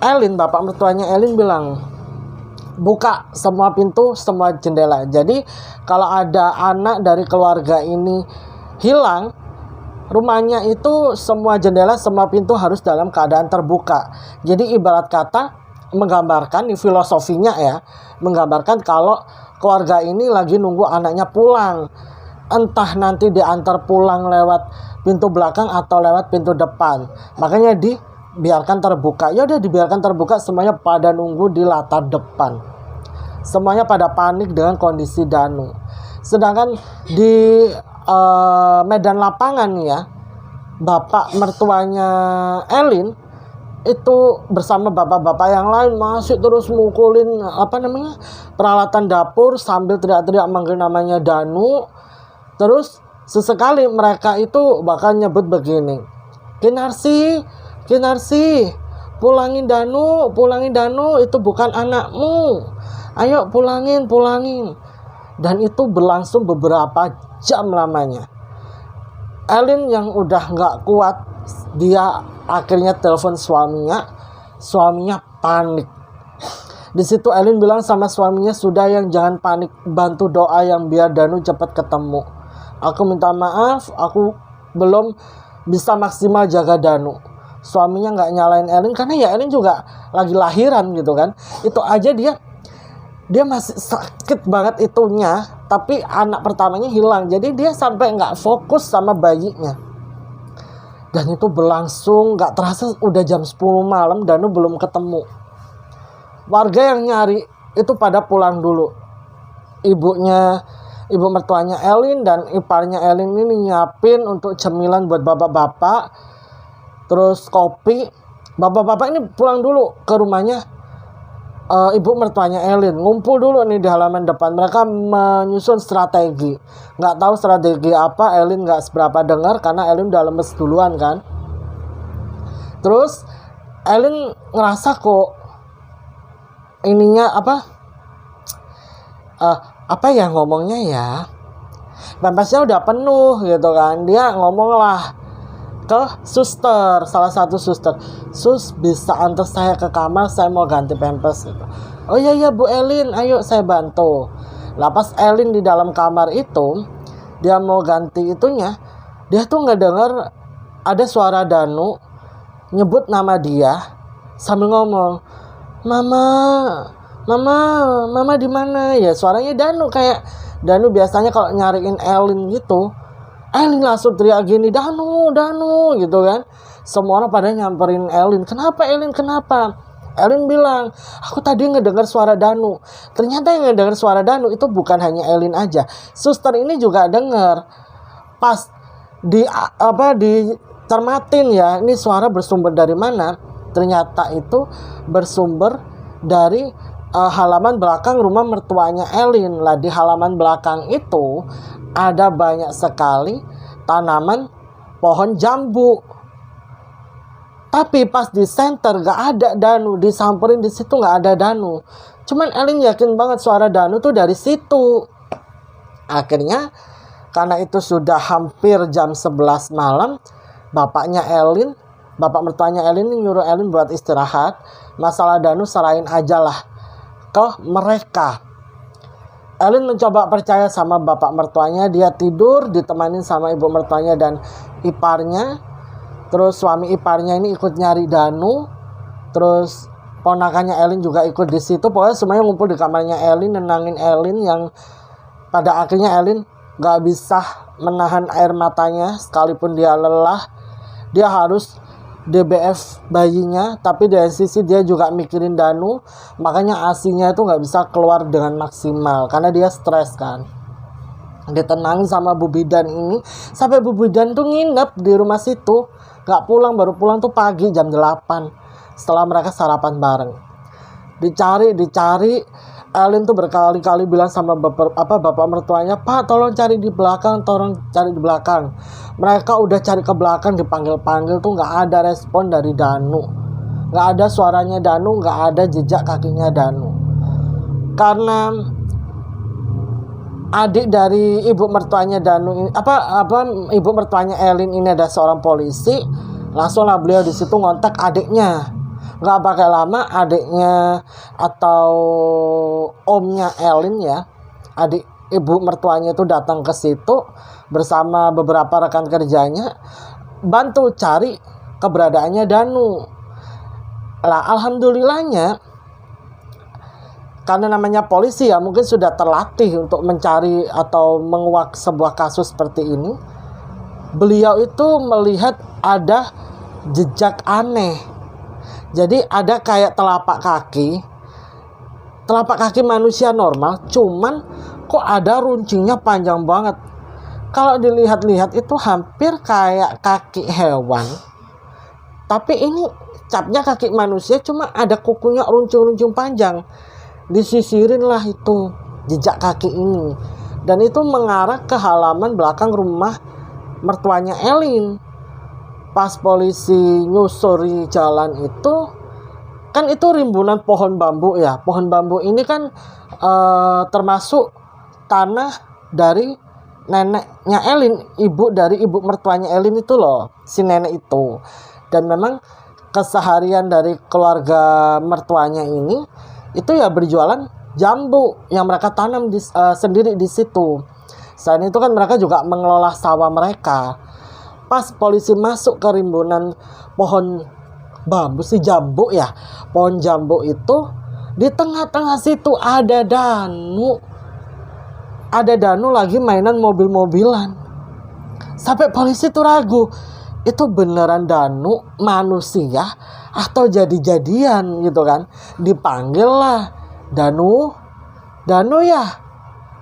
Elin, bapak mertuanya Elin bilang, buka semua pintu, semua jendela. Jadi kalau ada anak dari keluarga ini hilang, rumahnya itu semua jendela, semua pintu harus dalam keadaan terbuka. Jadi ibarat kata menggambarkan, ini filosofinya ya, menggambarkan kalau keluarga ini lagi nunggu anaknya pulang. Entah nanti diantar pulang lewat pintu belakang atau lewat pintu depan. Makanya dibiarkan terbuka. Ya udah dibiarkan terbuka, semuanya pada nunggu di latar depan. Semuanya pada panik dengan kondisi Danu. Sedangkan di medan lapangan ya, bapak mertuanya Elin itu bersama bapak-bapak yang lain masih terus mukulin peralatan dapur sambil teriak-teriak manggil namanya Danu. Terus sesekali mereka itu bakal nyebut begini, Kinarsi, pulangin Danu, itu bukan anakmu, ayo pulangin. Dan itu berlangsung beberapa jam lamanya. Elin yang udah gak kuat, dia akhirnya telepon suaminya panik. Di situ Elin bilang sama suaminya, sudah yang jangan panik, bantu doa yang biar Danu cepat ketemu. Aku minta maaf, aku belum bisa maksimal jaga Danu. suaminya nggak nyalain Elin karena ya Elin juga lagi lahiran gitu kan. Itu aja dia masih sakit banget itunya, tapi anak pertamanya hilang, jadi dia sampai nggak fokus sama bayinya. Dan itu berlangsung nggak terasa udah jam 10 malam, Danu belum ketemu. Warga yang nyari itu pada pulang dulu. Ibu mertuanya Elin dan iparnya Elin ini nyiapin untuk cemilan buat bapak-bapak, terus kopi. Bapak-bapak ini pulang dulu ke rumahnya ibu mertuanya Elin, ngumpul dulu nih di halaman depan. Mereka menyusun strategi. Nggak tahu strategi apa, Elin nggak seberapa dengar karena Elin udah lemes duluan kan. Terus Elin ngerasa kok ininya apa ya ngomongnya ya, pampasnya udah penuh gitu kan. Dia ngomong lah ke suster, salah satu suster, "Sus, bisa antar saya ke kamar, saya mau ganti pampers gitu." "Oh iya Bu Elin, ayo saya bantu." Lah pas Elin di dalam kamar itu, dia mau ganti itunya, dia tuh ngedenger ada suara Danu nyebut nama dia sambil ngomong, Mama di mana?" Ya suaranya Danu, kayak Danu biasanya kalau nyariin Elin gitu. Elin langsung teriak gini, Danu gitu kan. Semua orang pada nyamperin Elin. "Kenapa Elin, kenapa?" Elin bilang, "Aku tadi ngedengar suara Danu." Ternyata yang ngedengar suara Danu itu bukan hanya Elin aja. Suster ini juga dengar. Pas dicermatin ya, ini suara bersumber dari mana? Ternyata itu bersumber dari halaman belakang rumah mertuanya Elin. Lah di halaman belakang itu ada banyak sekali tanaman pohon jambu. Tapi pas di center gak ada Danu, disamperin di situ gak ada Danu. Cuman Elin yakin banget suara Danu tuh dari situ. Akhirnya karena itu sudah hampir jam 11 malam, bapak mertuanya Elin nyuruh Elin buat istirahat. Masalah Danu serahin aja lah ke mereka. Elin mencoba percaya sama bapak mertuanya. Dia tidur ditemani sama ibu mertuanya dan iparnya. Terus suami iparnya ini ikut nyari Danu. Terus ponakannya Elin juga ikut di situ. Pokoknya semuanya ngumpul di kamarnya Elin, nenangin Elin yang pada akhirnya Elin gak bisa menahan air matanya. Sekalipun dia lelah, dia harus DBF bayinya, tapi dari sisi dia juga mikirin Danu, makanya ASI-nya itu nggak bisa keluar dengan maksimal karena dia stres kan. Ditenangin sama Bu Bidan ini sampai Bu Bidan tuh nginep di rumah situ, nggak pulang, baru pulang tuh pagi jam 8 setelah mereka sarapan bareng. Dicari Elin tuh berkali-kali bilang sama bapak mertuanya, "Pak, tolong cari di belakang, Mereka udah cari ke belakang, dipanggil-panggil tuh nggak ada respon dari Danu. Nggak ada suaranya Danu, nggak ada jejak kakinya Danu. Karena adik dari ibu mertuanya Danu ini, ibu mertuanya Elin ini ada seorang polisi, langsung lah beliau di situ ngontak adiknya. Nggak pakai lama adiknya atau omnya Elin ya, adik ibu mertuanya itu datang ke situ bersama beberapa rekan kerjanya, bantu cari keberadaannya Danu. Lah alhamdulillahnya, karena namanya polisi ya mungkin sudah terlatih untuk mencari atau menguak sebuah kasus seperti ini. Beliau itu melihat ada jejak aneh. Jadi ada kayak telapak kaki manusia normal, cuman kok ada runcingnya panjang banget. Kalau dilihat-lihat itu hampir kayak kaki hewan, tapi ini capnya kaki manusia, cuma ada kukunya runcing-runcing panjang. Disisirin lah itu jejak kaki ini, dan itu mengarah ke halaman belakang rumah mertuanya Elin. Pas polisi nyusuri jalan itu, kan itu rimbunan pohon bambu ya. Pohon bambu ini kan termasuk tanah dari neneknya Elin, ibu dari ibu mertuanya Elin itu loh, si nenek itu. Dan memang keseharian dari keluarga mertuanya ini itu ya berjualan jambu yang mereka tanam sendiri di situ. Selain itu kan mereka juga mengelola sawah mereka. Pas polisi masuk ke rimbunan pohon bambu, si jambu ya, pohon jambu itu, di tengah-tengah situ ada Danu. Ada Danu lagi mainan mobil-mobilan. Sampai polisi tuh ragu, itu beneran Danu manusia atau jadi-jadian gitu kan. Dipanggil lah, Danu ya,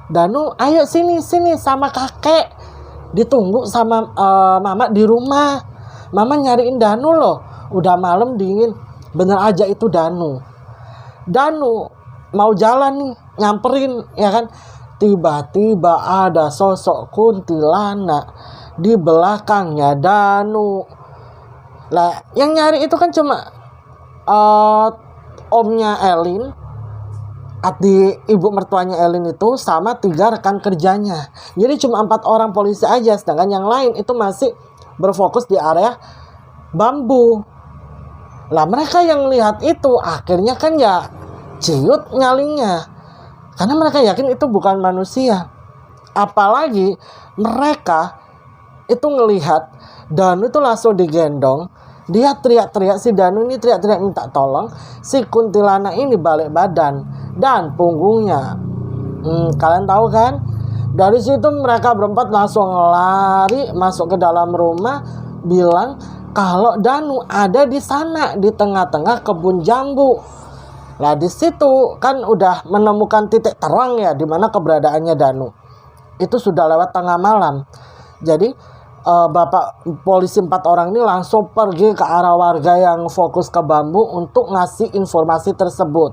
Danu ayo sini sama kakek. Ditunggu sama mama di rumah. Mama nyariin Danu loh. Udah malam dingin. Bener aja itu Danu mau jalan nih, nyamperin ya kan. Tiba-tiba ada sosok kuntilanak di belakangnya Danu. Lah yang nyari itu kan cuma omnya Elin, ibu mertuanya Elin itu, sama 3 rekan kerjanya. Jadi cuma 4 orang polisi aja, sedangkan yang lain itu masih berfokus di area bambu. Lah mereka yang lihat itu akhirnya kan ya ciut nyalinya, karena mereka yakin itu bukan manusia. Apalagi mereka itu ngelihat Danu itu langsung digendong. Dia teriak-teriak, si Danu ini teriak-teriak minta tolong. Si kuntilanak ini balik badan dan punggungnya. Kalian tahu kan? Dari situ mereka berempat langsung lari masuk ke dalam rumah, bilang kalau Danu ada di sana di tengah-tengah kebun jambu. Nah di situ kan udah menemukan titik terang ya di mana keberadaannya Danu. Itu sudah lewat tengah malam. Jadi bapak polisi 4 orang ini langsung pergi ke arah warga yang fokus ke bambu untuk ngasih informasi tersebut.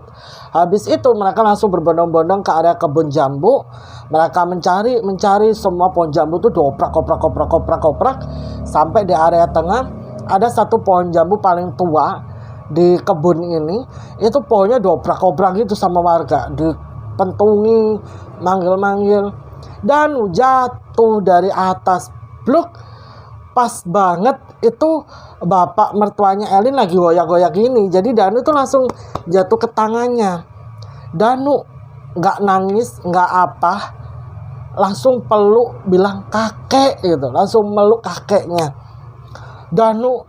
Habis itu mereka langsung berbondong-bondong ke area kebun jambu. Mereka mencari semua pohon jambu itu, koprak sampai di area tengah ada satu pohon jambu paling tua di kebun ini. Itu pohonnya dobrak-koprak gitu sama warga, dipentungi, manggil-manggil. Dan jatuh dari atas bluk. Pas banget itu bapak mertuanya Elin lagi goyak-goyak gini. Jadi Danu tuh langsung jatuh ke tangannya. Danu gak nangis, gak apa, langsung peluk, bilang kakek gitu. Langsung meluk kakeknya. Danu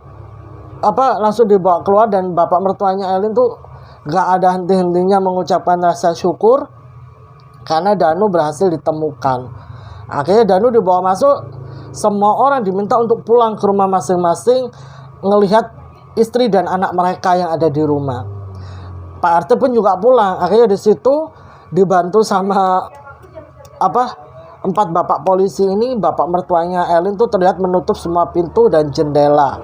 langsung dibawa keluar, dan bapak mertuanya Elin tuh gak ada henti-hentinya mengucapkan rasa syukur karena Danu berhasil ditemukan. Akhirnya Danu dibawa masuk. Semua orang diminta untuk pulang ke rumah masing-masing, ngelihat istri dan anak mereka yang ada di rumah. Pak RT pun juga pulang. Akhirnya di situ dibantu sama 4 bapak polisi ini. Bapak mertuanya Elin tuh terlihat menutup semua pintu dan jendela.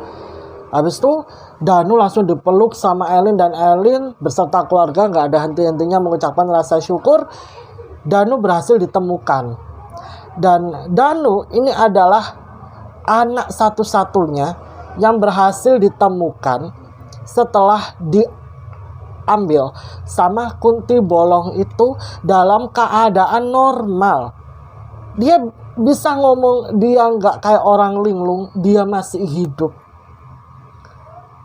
Habis itu Danu langsung dipeluk sama Elin, dan Elin beserta keluarga gak ada henti-hentinya mengucapkan rasa syukur Danu berhasil ditemukan. Dan Danu ini adalah anak satu-satunya yang berhasil ditemukan setelah diambil sama Kunti Bolong itu dalam keadaan normal. Dia bisa ngomong, dia nggak kayak orang linglung, dia masih hidup.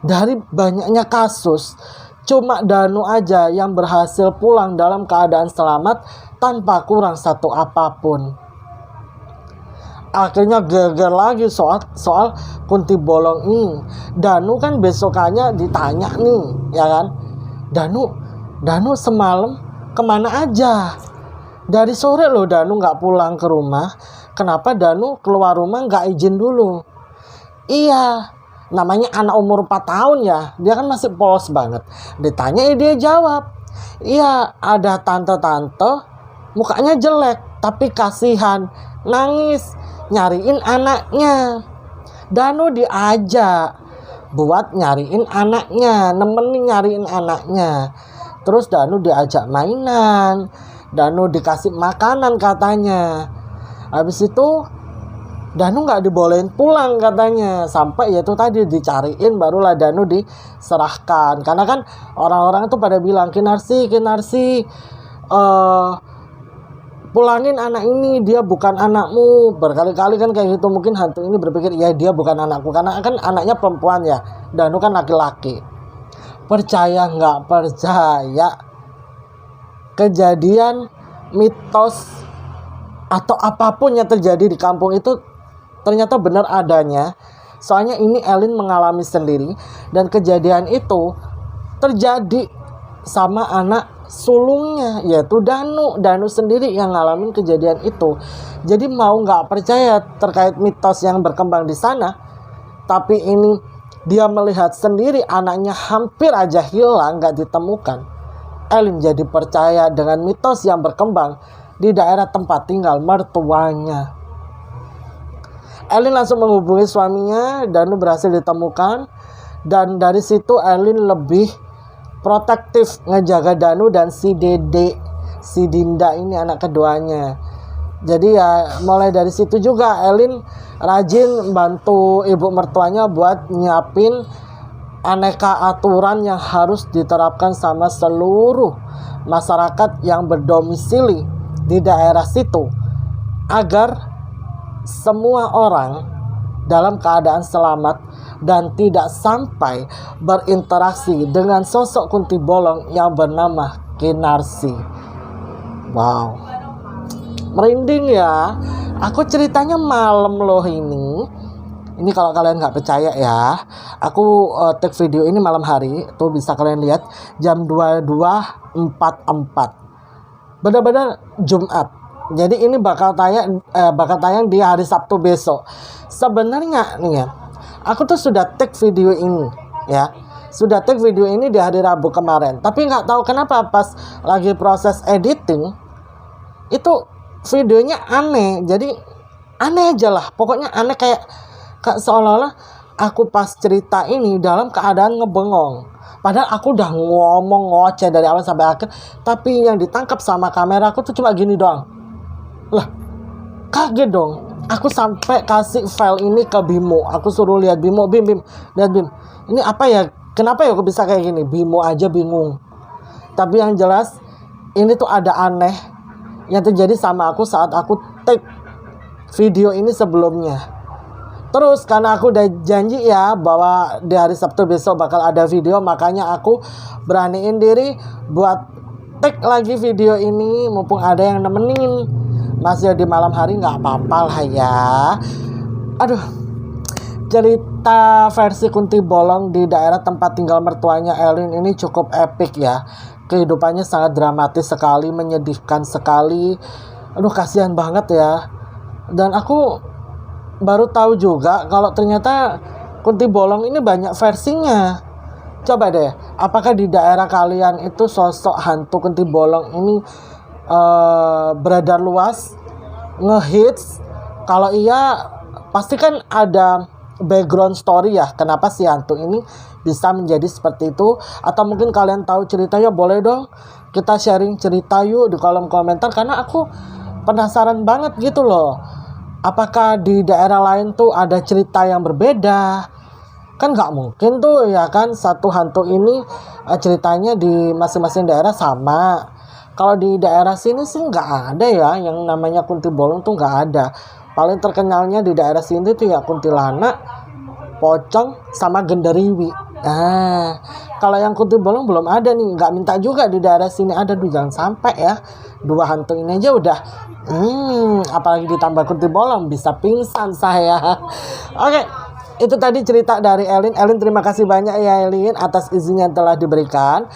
Dari banyaknya kasus, cuma Danu aja yang berhasil pulang dalam keadaan selamat tanpa kurang satu apapun. Akhirnya geger lagi soal Kunti Bolong ini. Danu kan besokannya ditanya nih, ya kan, Danu semalam kemana aja? Dari sore loh Danu nggak pulang ke rumah. Kenapa Danu keluar rumah nggak izin dulu? Iya, namanya anak umur 4 tahun ya, dia kan masih polos banget. Ditanya dia jawab, iya ada tante-tante mukanya jelek tapi kasihan, nangis nyariin anaknya. Danu diajak buat nyariin anaknya, nemenin nyariin anaknya. Terus Danu diajak mainan, Danu dikasih makanan katanya. Habis itu Danu nggak dibolehin pulang katanya, sampai ya itu tadi dicariin barulah Danu diserahkan. Karena kan orang-orang itu pada bilang, Kinarsi pulangin anak ini, dia bukan anakmu. Berkali-kali kan kayak gitu. Mungkin hantu ini berpikir, ya dia bukan anakku, karena kan anaknya perempuan ya, Danu kan laki-laki. Percaya nggak percaya, kejadian mitos atau apapun yang terjadi di kampung itu ternyata benar adanya. Soalnya ini Elin mengalami sendiri, dan kejadian itu terjadi sama anak sulungnya, yaitu Danu. Danu sendiri yang ngalamin kejadian itu. Jadi mau nggak percaya terkait mitos yang berkembang di sana, tapi ini dia melihat sendiri anaknya hampir aja hilang, nggak ditemukan. Elin jadi percaya dengan mitos yang berkembang di daerah tempat tinggal mertuanya. Elin langsung menghubungi suaminya, Danu berhasil ditemukan, dan dari situ Elin lebih protektif ngejaga Danu dan si Dede, si Dinda ini anak keduanya. Jadi ya mulai dari situ juga Elin rajin bantu ibu mertuanya buat nyiapin aneka aturan yang harus diterapkan sama seluruh masyarakat yang berdomisili di daerah situ, agar semua orang dalam keadaan selamat dan tidak sampai berinteraksi dengan sosok Kunti Bolong yang bernama Kinarsi. Wow, merinding ya. Aku ceritanya malam loh ini. Ini kalau kalian nggak percaya ya, aku take video ini malam hari. Tuh bisa kalian lihat jam 22.44. Benar-benar Jumat. Jadi ini bakal tayang di hari Sabtu besok. Sebenarnya nih ya, aku tuh sudah take video ini ya. Sudah take video ini di hari Rabu kemarin. Tapi nggak tahu kenapa pas lagi proses editing itu videonya aneh. Jadi aneh aja lah. Pokoknya aneh kayak seolah-olah aku pas cerita ini dalam keadaan ngebengong. Padahal aku udah ngomong ngoceh dari awal sampai akhir, tapi yang ditangkap sama kamera aku tuh cuma gini doang. Lah, kaget dong. Aku sampai kasih file ini ke Bimo. Aku suruh lihat Bimo, Bim, lihat Bim. Ini apa ya? Kenapa ya aku bisa kayak gini? Bimo aja bingung. Tapi yang jelas ini tuh ada aneh yang terjadi sama aku saat aku take video ini sebelumnya. Terus karena aku udah janji ya bahwa di hari Sabtu besok bakal ada video, makanya aku beraniin diri buat take lagi video ini mumpung ada yang nemenin. Masih di malam hari nggak apa-apa lah ya. Aduh, cerita versi Kunti Bolong di daerah tempat tinggal mertuanya Elin ini cukup epic ya. Kehidupannya sangat dramatis sekali, menyedihkan sekali. Aduh, kasihan banget ya. Dan aku baru tahu juga kalau ternyata Kunti Bolong ini banyak versinya. Coba deh, apakah di daerah kalian itu sosok hantu Kunti Bolong ini beredar luas, ngehits? Kalau iya, pasti kan ada background story ya, kenapa si hantu ini bisa menjadi seperti itu. Atau mungkin kalian tahu ceritanya, boleh dong kita sharing cerita yuk di kolom komentar, karena aku penasaran banget gitu loh. Apakah di daerah lain tuh ada cerita yang berbeda? Kan nggak mungkin tuh ya kan, satu hantu ini ceritanya di masing-masing daerah sama. Kalau di daerah sini sih nggak ada ya yang namanya Kunti Bolong tuh nggak ada. Paling terkenalnya di daerah sini tuh ya kuntilanak, pocong, sama genderiwi. Kalau yang Kunti Bolong belum ada nih, nggak minta juga di daerah sini ada. Duh, jangan sampai ya, dua hantu ini aja udah apalagi ditambah Kunti Bolong, bisa pingsan saya. Oke, itu tadi cerita dari Elin. Elin, terima kasih banyak ya Elin atas izin yang telah diberikan.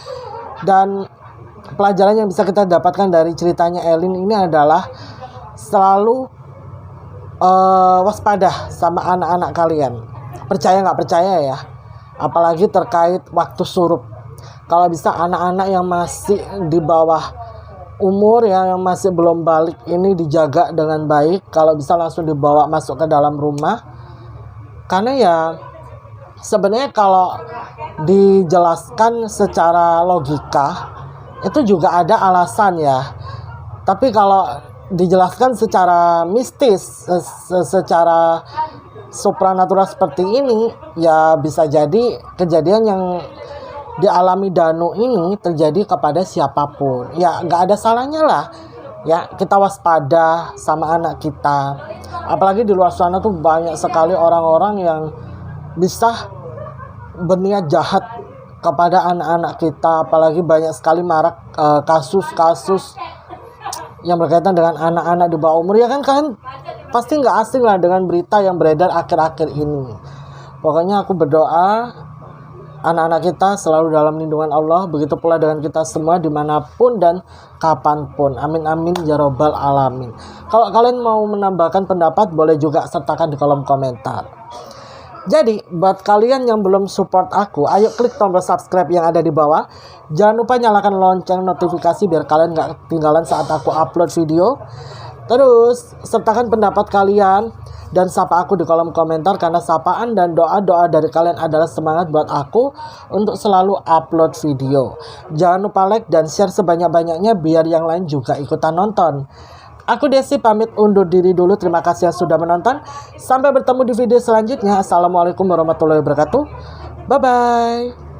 Dan pelajaran yang bisa kita dapatkan dari ceritanya Elin ini adalah selalu waspada sama anak-anak kalian. Percaya nggak percaya ya, apalagi terkait waktu surup. Kalau bisa anak-anak yang masih di bawah umur ya, yang masih belum balik ini dijaga dengan baik. Kalau bisa langsung dibawa masuk ke dalam rumah. Karena ya sebenarnya kalau dijelaskan secara logika itu juga ada alasan ya. Tapi kalau dijelaskan secara mistis, secara supranatural seperti ini, ya bisa jadi kejadian yang dialami Danu ini terjadi kepada siapapun. Ya nggak ada salahnya lah ya kita waspada sama anak kita. Apalagi di luar sana tuh banyak sekali orang-orang yang bisa berniat jahat kepada anak-anak kita. Apalagi banyak sekali marak kasus-kasus yang berkaitan dengan anak-anak di bawah umur. Ya kan, kalian pasti nggak asing lah dengan berita yang beredar akhir-akhir ini. Pokoknya aku berdoa anak-anak kita selalu dalam lindungan Allah, begitu pula dengan kita semua dimanapun dan kapanpun. Amin amin ya robbal alamin. Kalau kalian mau menambahkan pendapat boleh juga sertakan di kolom komentar. Jadi buat kalian yang belum support aku, ayo klik tombol subscribe yang ada di bawah. Jangan lupa nyalakan lonceng notifikasi biar kalian gak ketinggalan saat aku upload video. Terus sertakan pendapat kalian dan sapa aku di kolom komentar, karena sapaan dan doa-doa dari kalian adalah semangat buat aku untuk selalu upload video. Jangan lupa like dan share sebanyak-banyaknya biar yang lain juga ikutan nonton. Aku Desi pamit undur diri dulu. Terima kasih yang sudah menonton. Sampai bertemu di video selanjutnya. Assalamualaikum warahmatullahi wabarakatuh. Bye-bye.